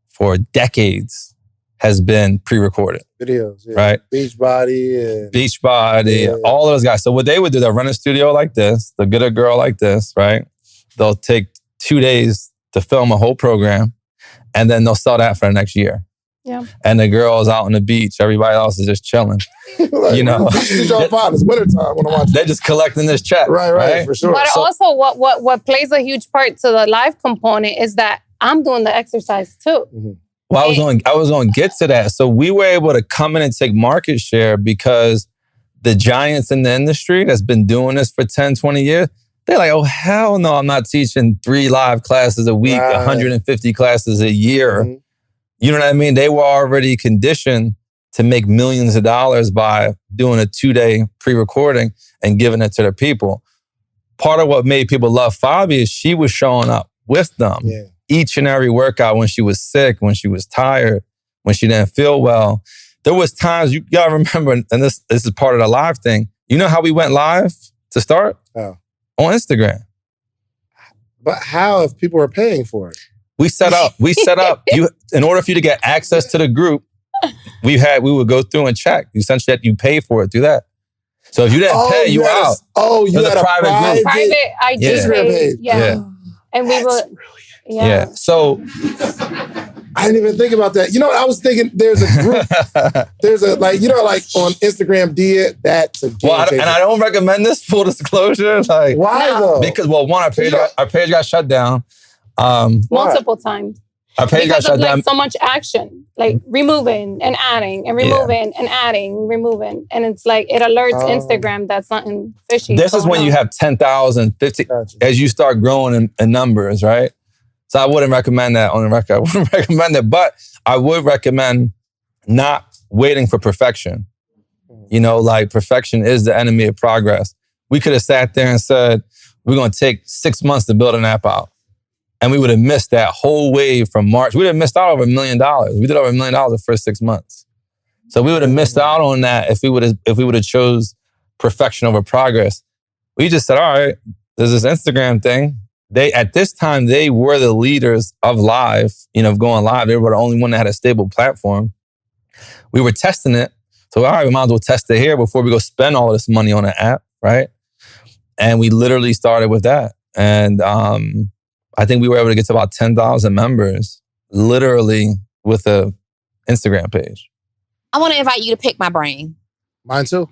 for decades has been pre-recorded. Videos, right? Beachbody, all those guys. So what they would do, they'll run a studio like this, they'll get a girl like this, right? They'll take 2 days to film a whole program, and then they'll sell that for the next year. Yeah. And the girl's out on the beach, everybody else is just chilling. It's wintertime when I watch. They're just collecting this check. Right, for sure. But also what plays a huge part to the live component is that I'm doing the exercise too. Mm-hmm. Well, I was going to get to that. So we were able to come in and take market share because the giants in the industry that's been doing this for 10, 20 years, they're like, oh, hell no, I'm not teaching 3 live classes a week, 150 classes a year. Mm-hmm. You know what I mean? They were already conditioned to make millions of dollars by doing a 2-day pre-recording and giving it to their people. Part of what made people love Fabi is she was showing up with them each and every workout when she was sick, when she was tired, when she didn't feel well. There was times, you gotta remember, and this is part of the live thing. You know how we went live to start? Oh. On Instagram. But how if people were paying for it? We set up, in order for you to get access to the group, we would go through and check. Essentially, that you pay for it through that. So if you didn't pay, you out. You had a private group. Private IG page. Yeah. And we were... Yeah. So I didn't even think about that. I was thinking there's a group. There's a like on Instagram, that's a game changer. And I don't recommend this, full disclosure. Like, why though? Because our page got shut down. Multiple times. Our page got shut down. So much action, like removing and adding and removing and adding, removing. And it's like, it alerts Instagram that something fishy. This is when you have 10,000, 15, as you start growing in numbers, right? So I wouldn't recommend that on the record. I wouldn't recommend it, but I would recommend not waiting for perfection. Like perfection is the enemy of progress. We could have sat there and said, we're going to take 6 months to build an app out. And we would have missed that whole wave from March. We would have missed out over $1 million. We did over $1 million the first 6 months. So we would have missed out on that if we would have chose perfection over progress. We just said, all right, there's this Instagram thing. At this time, they were the leaders of live, of going live. They were the only one that had a stable platform. We were testing it. So, all right, we might as well test it here before we go spend all of this money on an app, right? And we literally started with that. And I think we were able to get to about 10,000 members, literally with a Instagram page. I want to invite you to pick my brain. Mine too.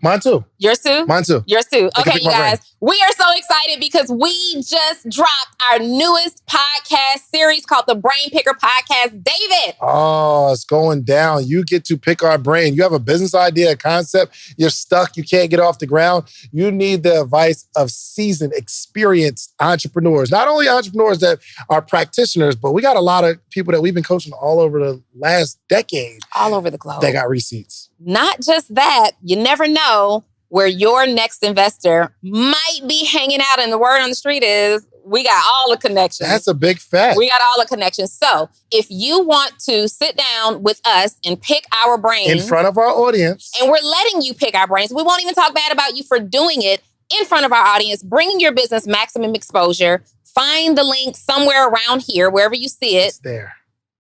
Yours too? Mine too. Yours too. I can Okay, pick you my brain. guys. We are so excited because we just dropped our newest podcast series called the Brainpicker Podcast. David. Oh, it's going down. You get to pick our brain. You have a business idea, a concept. You're stuck. You can't get off the ground. You need the advice of seasoned, experienced entrepreneurs. Not only entrepreneurs that are practitioners, but we got a lot of people that we've been coaching all over the last decade. All over the globe. That got receipts. Not just that, you never know where your next investor might be hanging out. And the word on the street is, we got all the connections. That's a big fact. We got all the connections. So if you want to sit down with us and pick our brains. In front of our audience. And we're letting you pick our brains. We won't even talk bad about you for doing it in front of our audience, bringing your business maximum exposure. Find the link somewhere around here, wherever you see it. It's there.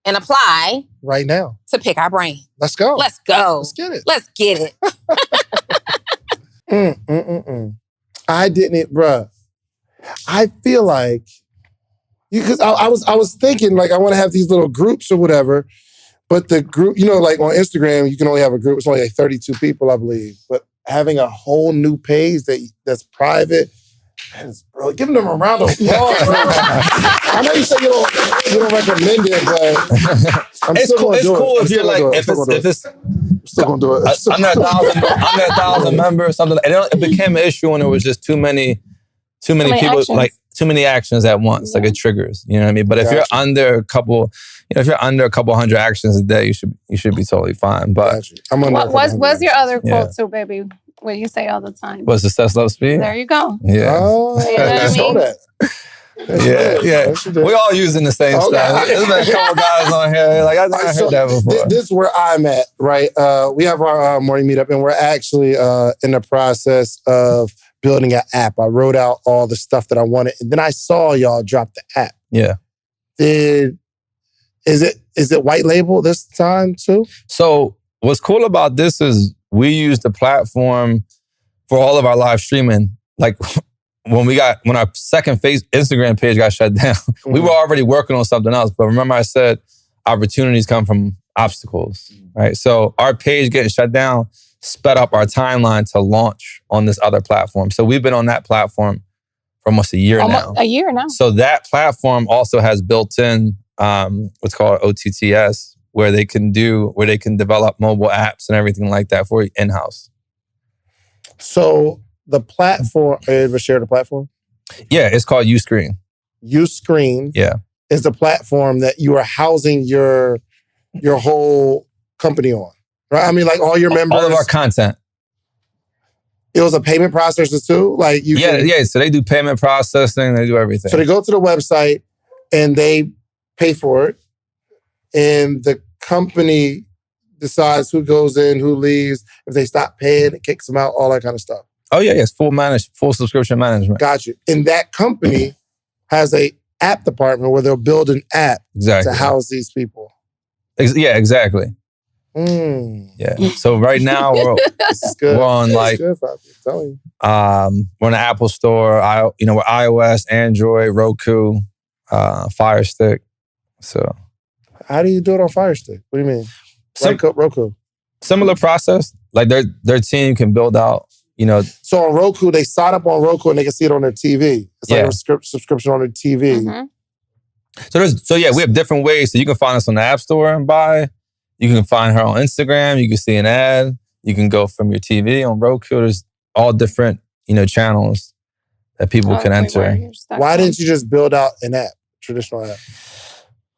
And apply. Right now. To pick our brain. Let's go. Let's go. Let's get it. Let's get it. I didn't, bruh. I feel like, because I was thinking, like, I want to have these little groups or whatever, but the group, like on Instagram, you can only have a group. It's only like 32 people, I believe. But having a whole new page that's private, bro, giving them a round of applause. I know you say you don't recommend it, but it's cool if you're like, if it's still gonna do it. Under 1,000 members, something. It became an issue when it was just too many people, actions. Like too many actions at once. Like it triggers. You know what I mean? But if you're under a couple, if you're under a couple hundred actions a day, you should be totally fine. But what's your other quote too, baby? What you say all the time? What's success, love, speed? There you go. Yeah. Oh, you know I saw that. Yeah. We all using the same stuff. There's been a couple guys on here. Like, I heard that before. This is where I'm at, right? We have our morning meetup, and we're actually in the process of building an app. I wrote out all the stuff that I wanted, and then I saw y'all drop the app. Yeah. Is it white label this time too? So what's cool about this is we use the platform for all of our live streaming. Like when our second Instagram page got shut down, we were already working on something else. But remember I said opportunities come from obstacles, right? So our page getting shut down sped up our timeline to launch on this other platform. So we've been on that platform for almost a year now. A year now. So that platform also has built in what's called OTTS, where they can develop mobile apps and everything like that for you in-house. So the platform, are you able to share the platform? Yeah, it's called Uscreen. Uscreen. Yeah. Is the platform that you are housing your whole company on, right? I mean, like all your members. All of our content. It was a payment processor too? Like Yeah, so they do payment processing, they do everything. So they go to the website and they pay for it. And the company decides who goes in, who leaves. If they stop paying, it kicks them out, all that kind of stuff. Oh, yeah, yes. Full subscription management. Got you. And that company has a app department where they'll build an app to house these people. Yeah, exactly. Yeah. So right now we're on like we're on the Apple Store, we're iOS, Android, Roku, Fire Stick. So how do you do it on Fire Stick? What do you mean? Roku. Similar process. Like their team can build out, So on Roku, they sign up on Roku and they can see it on their TV. It's like a subscription on their TV. Mm-hmm. We have different ways. So you can find us on the App Store and buy. You can find her on Instagram. You can see an ad. You can go from your TV on Roku. There's all different, channels that people can enter. Why didn't you just build out an app, traditional app?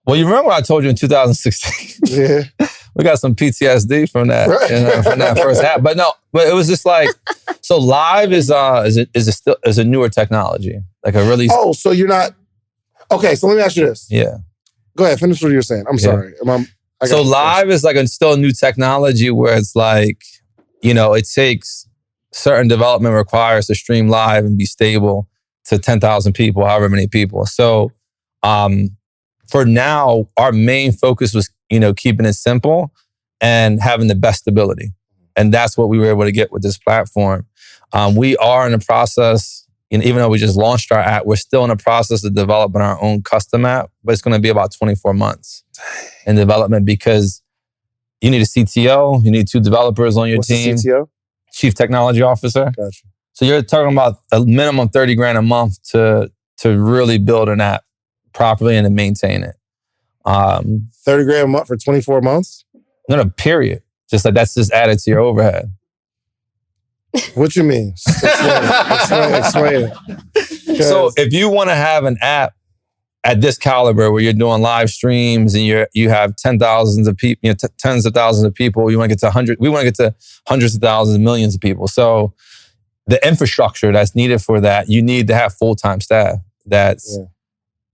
Well, you remember what I told you in 2016? Yeah. We got some PTSD from that, from that first app. But it was just like, so live is a newer technology. Like a really... Oh, so you're not... Okay, so let me ask you this. Yeah. Go ahead, finish what you were saying. I'm sorry. So live is like still a new technology where it's like, it takes certain development requires to stream live and be stable to 10,000 people, however many people. So for now, our main focus was, keeping it simple and having the best stability. And that's what we were able to get with this platform. We are in the process, even though we just launched our app, we're still in the process of developing our own custom app, but it's going to be about 24 months in development because you need a CTO, you need 2 developers on your team. What's the CTO? chief technology officer. Gotcha. So you're talking about a minimum 30 grand a month to really build an app properly and to maintain it. 30 grand a month for 24 months? No, period. Just like that's just added to your overhead. What you mean? Explain it. So if you want to have an app at this caliber where you're doing live streams and you have tens of thousands of people, you want to get to we want to get to hundreds of thousands, millions of people. So the infrastructure that's needed for that, you need to have full-time staff that's,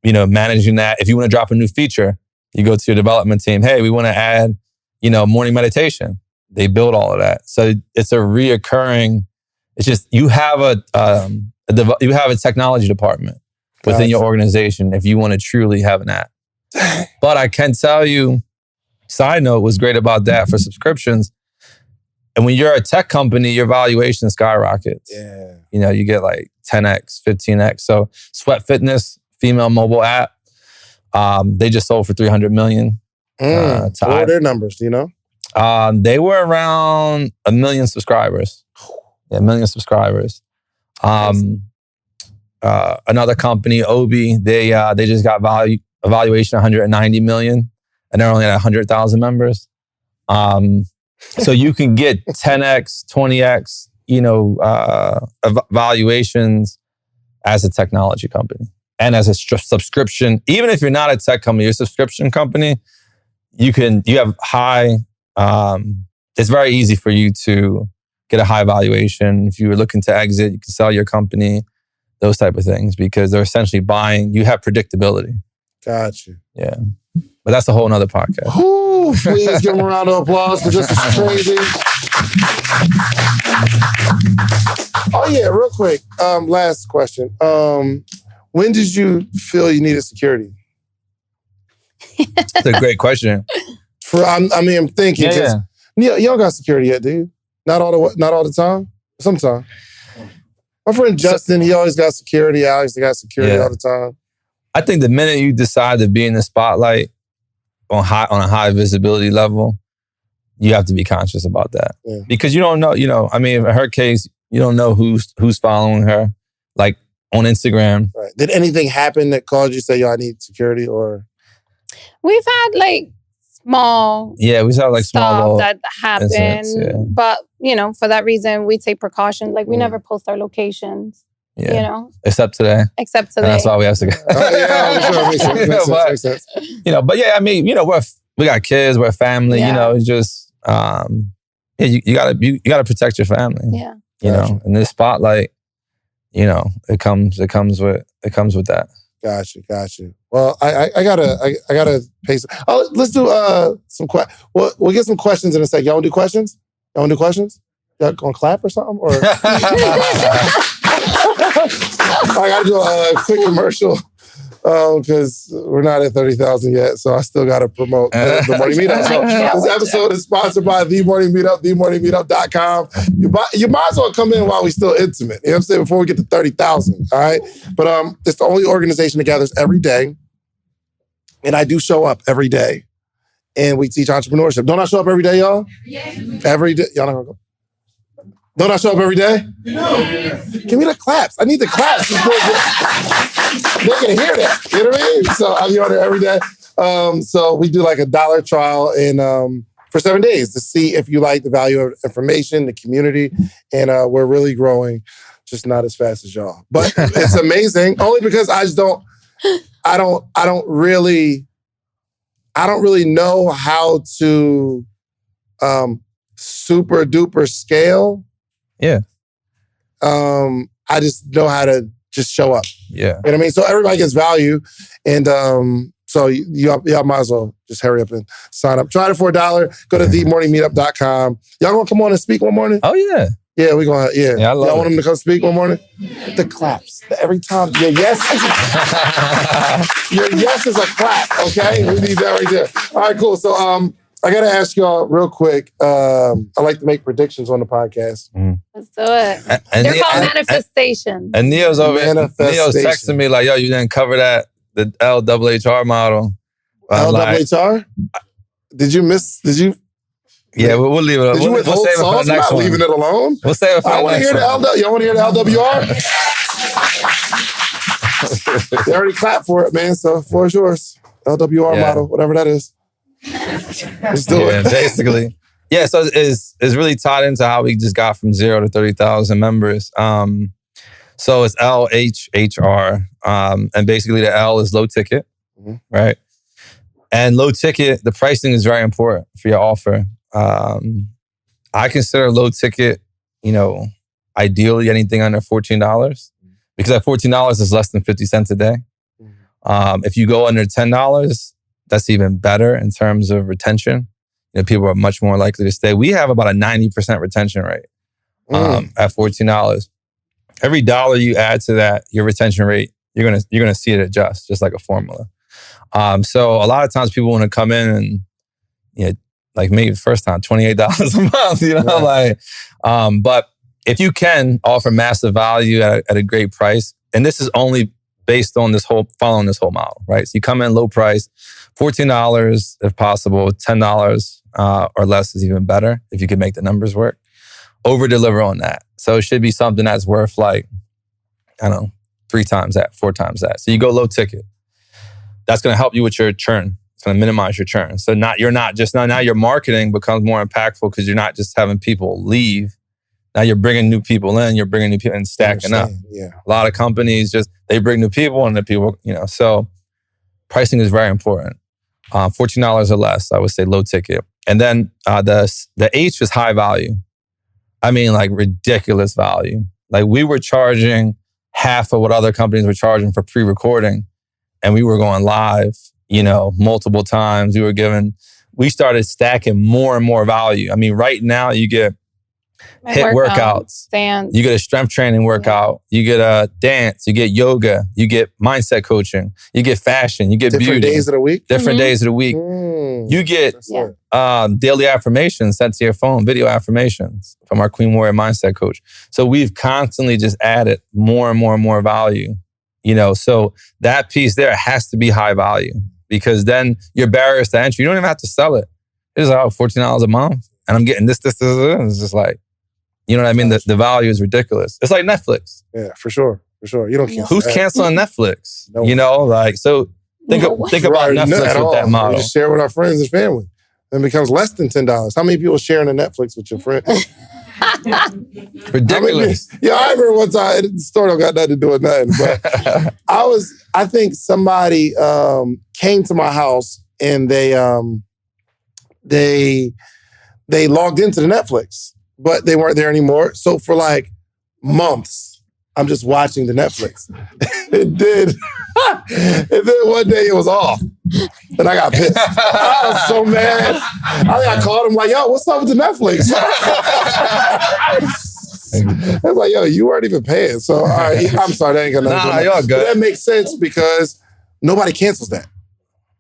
managing that. If you want to drop a new feature, you go to your development team. Hey, we want to add, morning meditation. They build all of that. So it's a reoccurring, it's just, you have a technology department within your organization if you want to truly have an app. But I can tell you, side note, what's great about that for subscriptions, and when you're a tech company, your valuation skyrockets. Yeah. You get like 10x, 15x. So Sweat Fitness, female mobile app, they just sold for $300 million. What are their numbers? Do you know? They were around 1 million subscribers. Yeah, 1 million subscribers. Another company, Obi, they just got a valuation of $190 million, and they're only at 100,000 members. So you can get 10x, 20x, valuations as a technology company and as a subscription. Even if you're not a tech company, you're a subscription company, you have high. It's very easy for you to get a high valuation. If you were looking to exit, you can sell your company, those type of things, because they're essentially buying. You have predictability. Gotcha. Yeah. But that's a whole nother podcast. Ooh, please give them a round of applause because this is crazy. Oh yeah, real quick. Last question. When did you feel you needed security? That's a great question. I'm thinking. Yeah. You don't got security yet, do you? Not all the time. Sometimes. My friend Justin, he always got security. Alex, they got security all the time. I think the minute you decide to be in the spotlight on a high visibility level, you have to be conscious about that. Yeah. Because you don't know, in her case, you don't know who's following her, like on Instagram. Right. Did anything happen that caused you to say, yo, I need security? Or we've had like small we've had like small stuff that happen. But, for that reason, we take precautions. Like we never post our locations. Except today. And that's why we have to go. Makes sense. But yeah, we got kids, we're a family, it's just, you gotta protect your family. Yeah. In this spotlight, it comes with that. Gotcha. Well, I gotta pay some. Oh, let's do some questions. We'll get some questions in a sec. Y'all wanna do questions? Y'all gonna clap or something? Or I gotta do a quick commercial because we're not at 30,000 yet, so I still gotta promote the Morning Meetup. So this episode is sponsored by The Morning Meetup, themorningmeetup.com. You might as well come in while we're still intimate. You know what I'm saying? Before we get to 30,000, all right? But it's the only organization that gathers every day, and I do show up every day, and we teach entrepreneurship. Don't I show up every day, y'all? Yeah. Every day. Y'all not gonna go? Don't I show up every day? No. Give me the claps. I need the claps. They can hear that. You know what I mean? So I'll be on there every day. So we do like a $1 trial for 7 days to see if you like the value of information, the community, and we're really growing, just not as fast as y'all. But it's amazing, only because I don't really know how to super duper scale. Yeah. I just know how to just show up. Yeah. You know what I mean? So everybody gets value. And so y'all might as well just hurry up and sign up. Try it for $1. Go to themorningmeetup.com. Y'all gonna come on and speak one morning? Oh, yeah. Yeah, we're going to, I love y'all want them to come speak one morning? The claps. Every time. Your yes is a clap, okay? We need that right there. All right, cool. So I got to ask y'all real quick. I like to make predictions on the podcast. Let's do it. They're called manifestations. And Neo's texting me like, yo, you didn't cover that, the LHHR model. LHHR? Did you miss? Yeah, we'll leave it. Did you withhold save it for sauce? the next I'm not one. leaving it alone. We'll save it for I the want to next hear one. the Y'all want to hear the LWR? They already clapped for it, man. So floor is yours. LWR model, whatever that is. Let's do it. Basically. Yeah, so it's really tied into how we just got from 0 to 30,000 members. So it's LHHR. And basically the L is low ticket, right? And low ticket, the pricing is very important for your offer. I consider low ticket, ideally anything under $14 because at $14 is less than 50 cents a day. If you go under $10, that's even better in terms of retention. People are much more likely to stay. We have about a 90% retention rate at $14. Every dollar you add to that, your retention rate, you're gonna see it adjust, just like a formula. So a lot of times people want to come in and like maybe the first time, $28 a month, but if you can offer massive value at a great price, and this is only based on following this whole model, right? So you come in low price, $14 if possible, $10 or less is even better if you can make the numbers work. Over deliver on that. So it should be something that's worth like, 3 times that, 4 times that. So you go low ticket. That's going to help you with your churn. It's going to minimize your churn. So now your marketing becomes more impactful because you're not just having people leave. Now you're bringing new people in, and stacking up. Yeah. A lot of companies they bring new people and the people, so pricing is very important. $14 or less, I would say low ticket. And then the H is high value. I mean, like ridiculous value. Like we were charging half of what other companies were charging for pre-recording. And we were going live, multiple times. We started stacking more and more value. I mean, right now you get HIIT workouts. Dance. You get a strength training workout. You get a dance. You get yoga. You get mindset coaching. You get fashion. You get different beauty. days of the week. Different days of the week. You get daily affirmations sent to your phone, video affirmations from our QueenWarrior mindset coach. So we've constantly just added more and more and more value. So that piece there has to be high value because then your barriers to entry, you don't even have to sell it. It's like, $14 a month and I'm getting this. It's just like, you know what I mean? The value is ridiculous. It's like Netflix. Yeah, for sure. You don't cancel. Who's canceling Netflix? No. Think about Netflix with that model. We just share with our friends and family. Then it becomes less than $10. How many people sharing a Netflix with your friend? Ridiculous. I remember one time, the story don't got nothing to do with nothing, but I think somebody came to my house and they logged into the Netflix, but they weren't there anymore. So for like months, I'm just watching the Netflix. And then one day it was off. And I got pissed. I was so mad. I called him like, yo, what's up with the Netflix? I was like, yo, you weren't even paying. So, all right, I'm sorry, that ain't got nothing to do with y'all good. But that makes sense because nobody cancels that.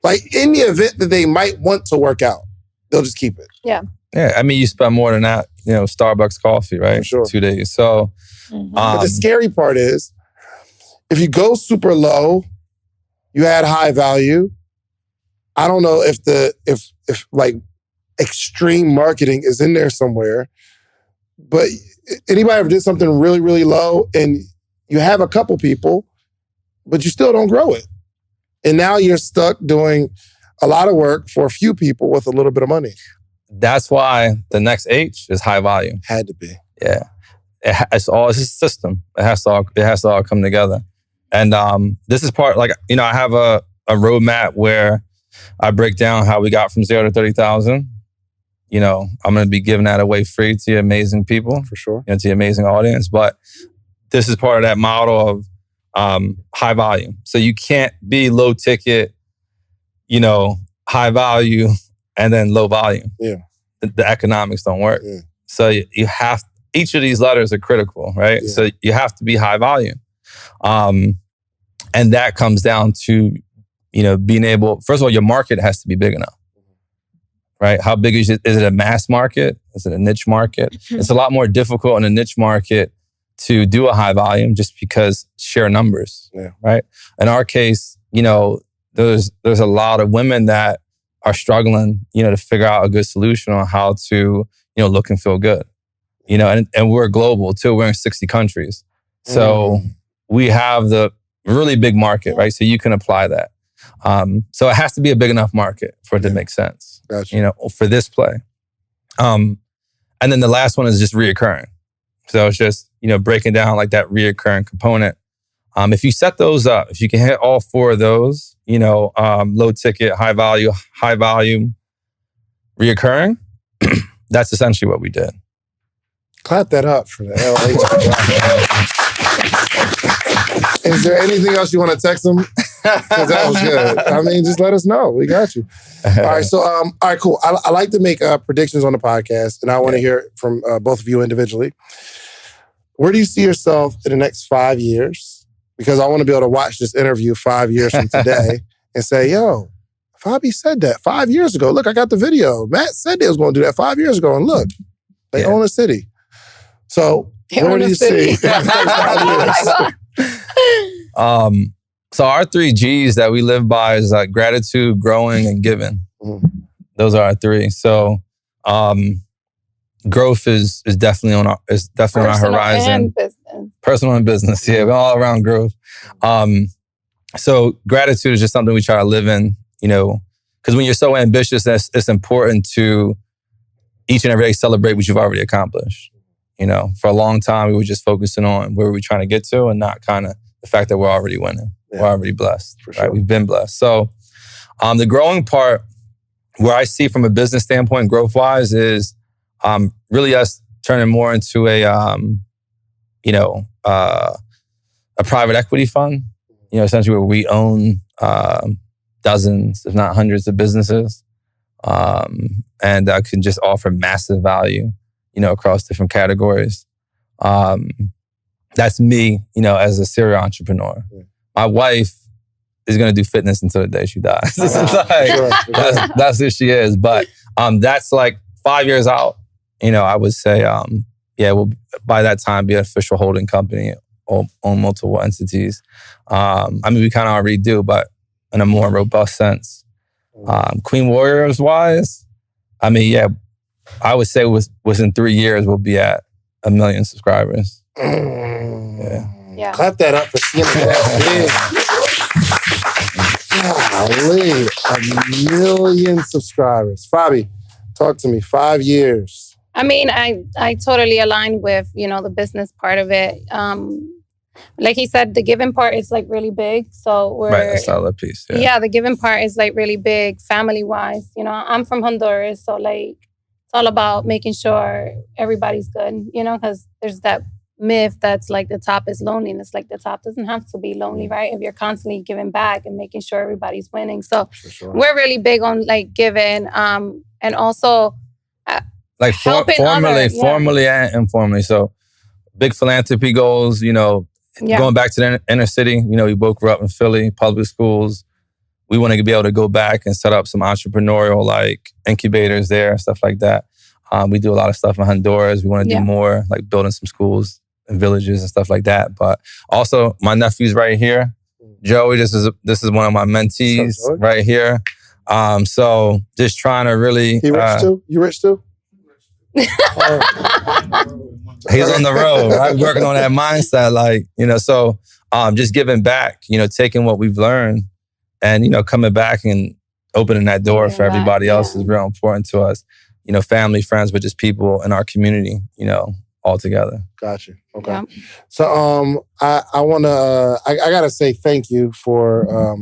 Like, in the event that they might want to work out, they'll just keep it. Yeah. Yeah, I mean, you spend more than that, Starbucks coffee, right? For sure. 2 days. So, but the scary part is, if you go super low, you add high value. I don't know if like extreme marketing is in there somewhere, but anybody ever did something really, really low and you have a couple people, but you still don't grow it. And now you're stuck doing a lot of work for a few people with a little bit of money. That's why the next H is high volume. Had to be. Yeah. It's a system. It has to all come together. And this is part, I have a roadmap where I break down how we got from 0 to 30,000. I'm going to be giving that away free to your amazing people. For sure. To your amazing audience. But this is part of that model of high volume. So you can't be low ticket, high value, and then low volume. Yeah. The economics don't work. Yeah. So you have, each of these letters are critical, right? Yeah. So you have to be high volume. And that comes down to, being able, first of all, your market has to be big enough, right? How big is it? Is it a mass market? Is it a niche market? It's a lot more difficult in a niche market to do a high volume just because sheer numbers, right? In our case, there's a lot of women that are struggling, to figure out a good solution on how to, look and feel good. And we're global too. We're in 60 countries. So we have the really big market, right? So you can apply that. So it has to be a big enough market for it to make sense, Gotcha. For this play. And then the last one is just reoccurring. So it's just, breaking down like that reoccurring component. If you set those up, if you can hit all 4 of those, low ticket, high value, high volume, reoccurring, that's essentially what we did. Clap that up for the LHHR. Is there anything else you want to text them? Because that was good. I mean, just let us know. We got you. All right. So, all right, cool. I like to make predictions on the podcast, and I want to hear from both of you individually. Where do you see yourself in the next 5 years? Because I want to be able to watch this interview 5 years from today and say, yo, Fabi said that 5 years ago. Look, I got the video. Matt said they was going to do that 5 years ago, and look, they own a city. So where do you see 5 years? So our 3 G's that we live by is like gratitude, growing, and giving. Those are our 3. So growth is definitely on our horizon. And business. Personal and business, yeah, we're all around growth. So gratitude is just something we try to live in, because when you're so ambitious, it's important to each and every day celebrate what you've already accomplished. For a long time, we were just focusing on where we're trying to get to and not kind of the fact that we're already winning. Yeah. We're already blessed, for sure. Right? We've been blessed. So the growing part, where I see from a business standpoint, growth-wise, is really us turning more into a private equity fund, essentially where we own dozens, if not hundreds of businesses, and can just offer massive value, across different categories. That's me, as a serial entrepreneur. Yeah. My wife is going to do fitness until the day she dies. That's who she is. But that's like 5 years out. I would say, we'll by that time be an official holding company, own multiple entities. We kind of already do, but in a more robust sense. QueenWarriors wise, I would say within 3 years we'll be at 1 million subscribers. Yeah. Clap that up for seeing that. Golly, 1 million subscribers. Fabi, talk to me. 5 years. I totally align with, the business part of it. Like he said, the giving part is like really big. So we're... Right, that's all that piece. Yeah, the giving part is like really big family-wise. I'm from Honduras, so like it's all about making sure everybody's good, because there's that myth that's like the top is loneliness. Like the top doesn't have to be lonely, right? If you're constantly giving back and making sure everybody's winning. So we're really big on like giving and also like formally and informally. So big philanthropy goals, going back to the inner city, we both grew up in Philly, public schools. We want to be able to go back and set up some entrepreneurial like incubators there and stuff like that. We do a lot of stuff in Honduras. We want to do more, like building some schools and villages and stuff like that. But also, my nephew's right here. Joey, this is one of my mentees right here. So just trying to really... He rich too? You rich too? He's on the road, right? Working on that mindset, so just giving back, taking what we've learned and, coming back and opening that door for everybody else is real important to us. Family, friends, but just people in our community, all together. Gotcha. Okay. Yeah. So I want to, I got to say thank you for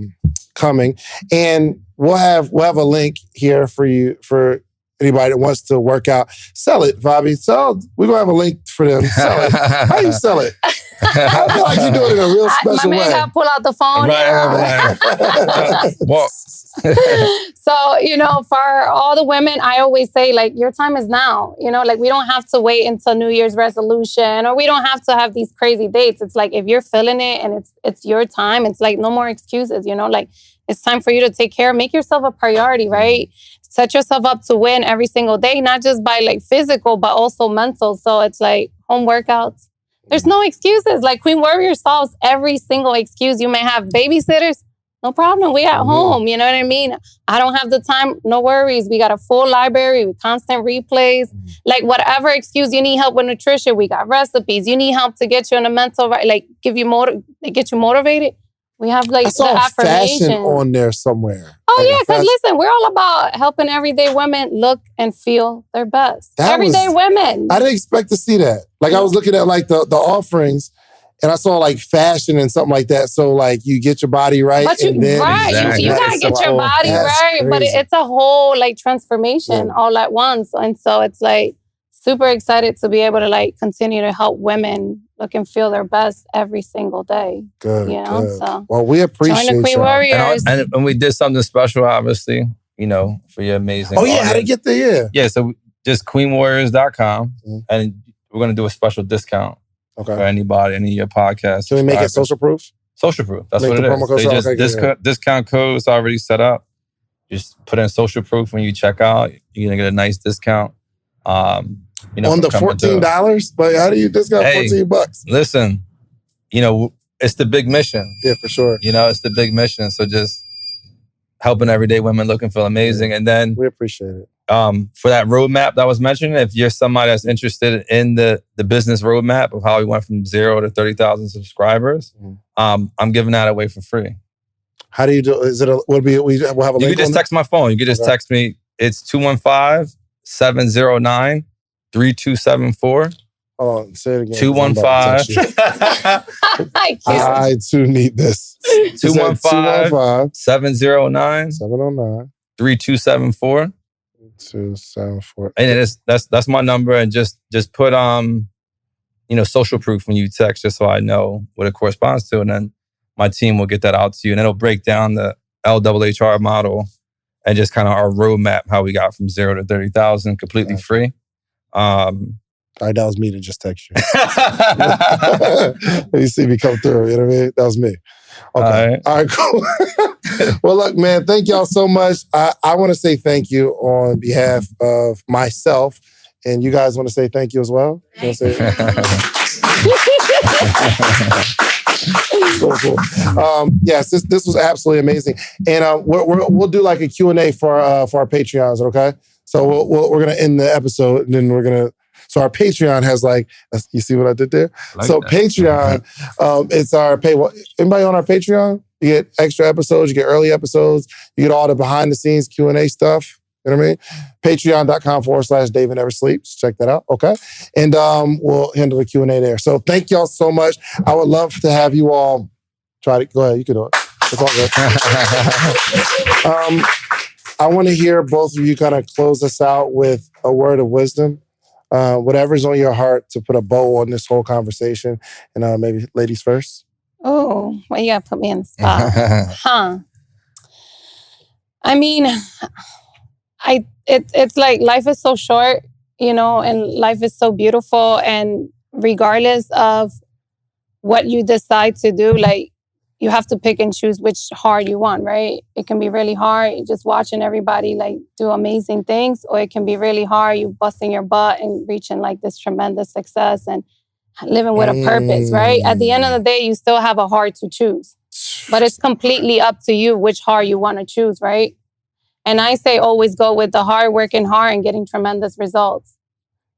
coming. And we'll have a link here for you, for anybody that wants to work out. Sell it, Fabi. We're going to have a link for them. Sell it. How you sell it? I feel like you're doing it in a real special way. My man got to pull out the phone. Right. Well. So, for all the women, I always say, like, your time is now. Like, we don't have to wait until New Year's resolution, or we don't have to have these crazy dates. It's like, if you're feeling it and it's your time, it's like no more excuses, like, it's time for you to take care. Make yourself a priority, right? Set yourself up to win every single day, not just by like physical, but also mental. So it's like home workouts. There's no excuses. Like QueenWarrior solves every single excuse. You may have babysitters. No problem. We at home. You know what I mean? I don't have the time. No worries. We got a full library with constant replays. Like whatever excuse you need help with nutrition, we got recipes. You need help to get you on a mental, like get you motivated. We have like I saw the affirmation fashion on there somewhere. Oh like yeah, because listen, we're all about helping everyday women look and feel their best. Everyday women. I didn't expect to see that. Like I was looking at like the offerings. And I saw like fashion and something like that. So like you get your body right. But you gotta get your body right. But it's a whole like transformation all at once. And so it's like super excited to be able to like continue to help women look and feel their best every single day. Good. You know, so well, we appreciate join the Queen Warriors. And we did something special, obviously, you know, for your amazing audience. How to get there? Yeah, so just QueenWarriors.com and we're gonna do a special discount. For anybody, any of your podcasts. Can we make it social proof? Social proof. That's what it is. Discount code is already set up. Just put in social proof when you check out. You're gonna get a nice discount. You know, on the $14, but how do you discount $14? Listen, you know, it's the big mission. Yeah, for sure. You know, it's the big mission. So just helping everyday women look and feel amazing, and then we appreciate it. For that roadmap that was mentioned, if you're somebody that's interested in the business roadmap of how we went from 0 to 30,000 subscribers, I'm giving that away for free. How do you do? Is it we'll have a link? You can just text my phone. You can just text me. It's 215-709-3274. Hold on, say it again. 215. I too need this. 215-709-3274. 274. And that's my number. And just put you know, social proof when you text, just so I know what it corresponds to, and then my team will get that out to you, and it'll break down the LHHR model and just kind of our roadmap, how we got from 0 to 30,000 completely free. All right, that was me to just text you. You see me come through, you know what I mean? That was me. Okay. All right, cool. Well, look, man, thank y'all so much. I want to say thank you on behalf of myself, and you guys want to say thank you as well? You want to say cool. Yes, this was absolutely amazing. And we'll do like a Q&A for our Patreons, okay? So we're going to end the episode, and then we're going to... So our Patreon has like, you see what I did there? Patreon, it's our anybody on our Patreon? You get extra episodes, you get early episodes, you get all the behind the scenes Q&A stuff. You know what I mean? Patreon.com/David Never Sleeps. Check that out, okay? And we'll handle the Q&A there. So thank y'all so much. I would love to have you all try to, go ahead, you can do it. It's all good. I want to hear both of you kind of close us out with a word of wisdom. Whatever's on your heart to put a bow on this whole conversation. And maybe ladies first. Oh, well, you gotta put me in the spot. I mean, it's like life is so short, you know, and life is so beautiful. And regardless of what you decide to do, like, you have to pick and choose which hard you want, right? It can be really hard just watching everybody like do amazing things, or it can be really hard, you busting your butt and reaching like this tremendous success and living with a purpose, right? At the end of the day, you still have a hard to choose, but it's completely up to you which hard you want to choose, right? And I say always go with the hard, working hard and getting tremendous results,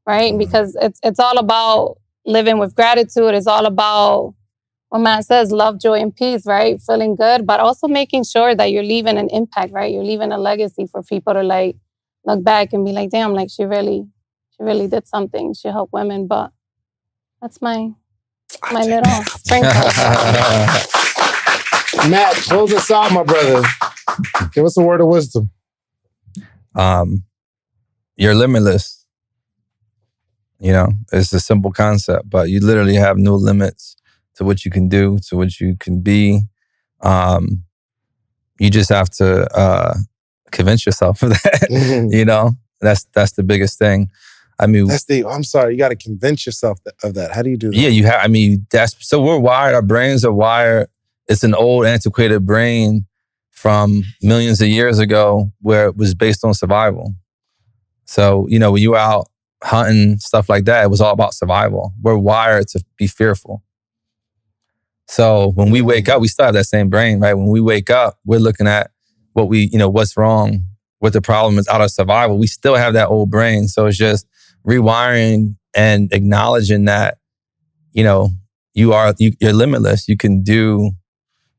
right? Because it's all about living with gratitude. It's all about what man says, love, joy, and peace, right? Feeling good, but also making sure that you're leaving an impact, right? You're leaving a legacy for people to like look back and be like, damn, like she really did something. She helped women. But that's my little sprinkle. Matt, close us out, my brother. Give us a word of wisdom. You're limitless. You know, it's a simple concept, but you literally have no limits to what you can do, to what you can be. You just have to convince yourself of that. You know, that's the biggest thing. I mean, I'm sorry, you got to convince yourself of that. How do you do that? Yeah, you have. I mean, so we're wired. Our brains are wired. It's an old, antiquated brain from millions of years ago, where it was based on survival. So, you know, when you were out hunting, stuff like that, it was all about survival. We're wired to be fearful. So when we wake up, we still have that same brain, right? When we wake up, we're looking at what's wrong, what the problem is out of survival. We still have that old brain. So it's just rewiring and acknowledging that, you're limitless. You can do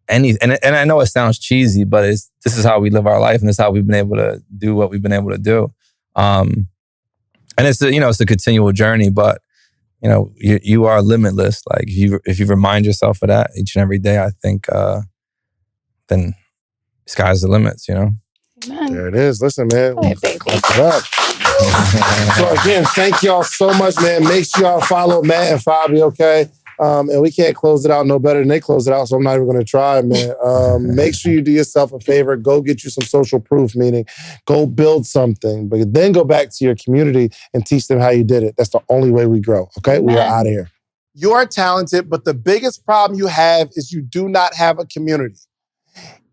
anything. And I know it sounds cheesy, but this is how we live our life, and this is how we've been able to do what we've been able to do. And it's a continual journey, but you are limitless. Like if you remind yourself of that each and every day, I think then sky's the limits. Amen. There it is. Listen, man. Thank you. So again, thank y'all so much, man. Make sure y'all follow Matt and Fabi, okay? And we can't close it out no better than they close it out, so I'm not even going to try, man. Make sure you do yourself a favor. Go get you some social proof, meaning go build something, but then go back to your community and teach them how you did it. That's the only way we grow, okay? We are out of here. You are talented, but the biggest problem you have is you do not have a community.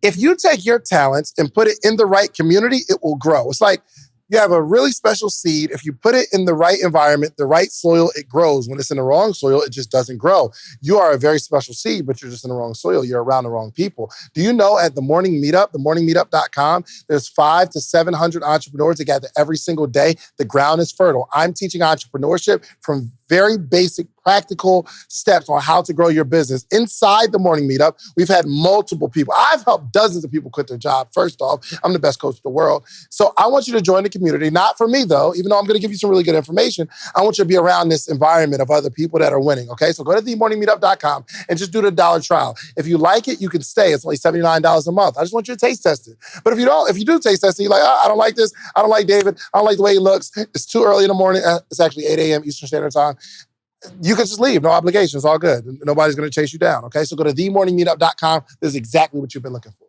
If you take your talents and put it in the right community, it will grow. It's like you have a really special seed. If you put it in the right environment, the right soil, it grows. When it's in the wrong soil, it just doesn't grow. You are a very special seed, but you're just in the wrong soil. You're around the wrong people. Do you know at the Morning Meetup, themorningmeetup.com, there's 500 to 700 entrepreneurs that gather every single day. The ground is fertile. I'm teaching entrepreneurship from very basic, practical steps on how to grow your business. Inside the Morning Meetup, we've had multiple people. I've helped dozens of people quit their job. First off, I'm the best coach in the world. So I want you to join the community. Not for me, though, even though I'm going to give you some really good information. I want you to be around this environment of other people that are winning, okay? So go to themorningmeetup.com and just do the $1 trial. If you like it, you can stay. It's only $79 a month. I just want you to taste test it. But if you do taste test it, you're like, I don't like this. I don't like David. I don't like the way he looks. It's too early in the morning. It's actually 8 a.m. Eastern Standard Time. You can just leave. No obligation. It's all good. Nobody's going to chase you down. Okay. So go to themorningmeetup.com. This is exactly what you've been looking for.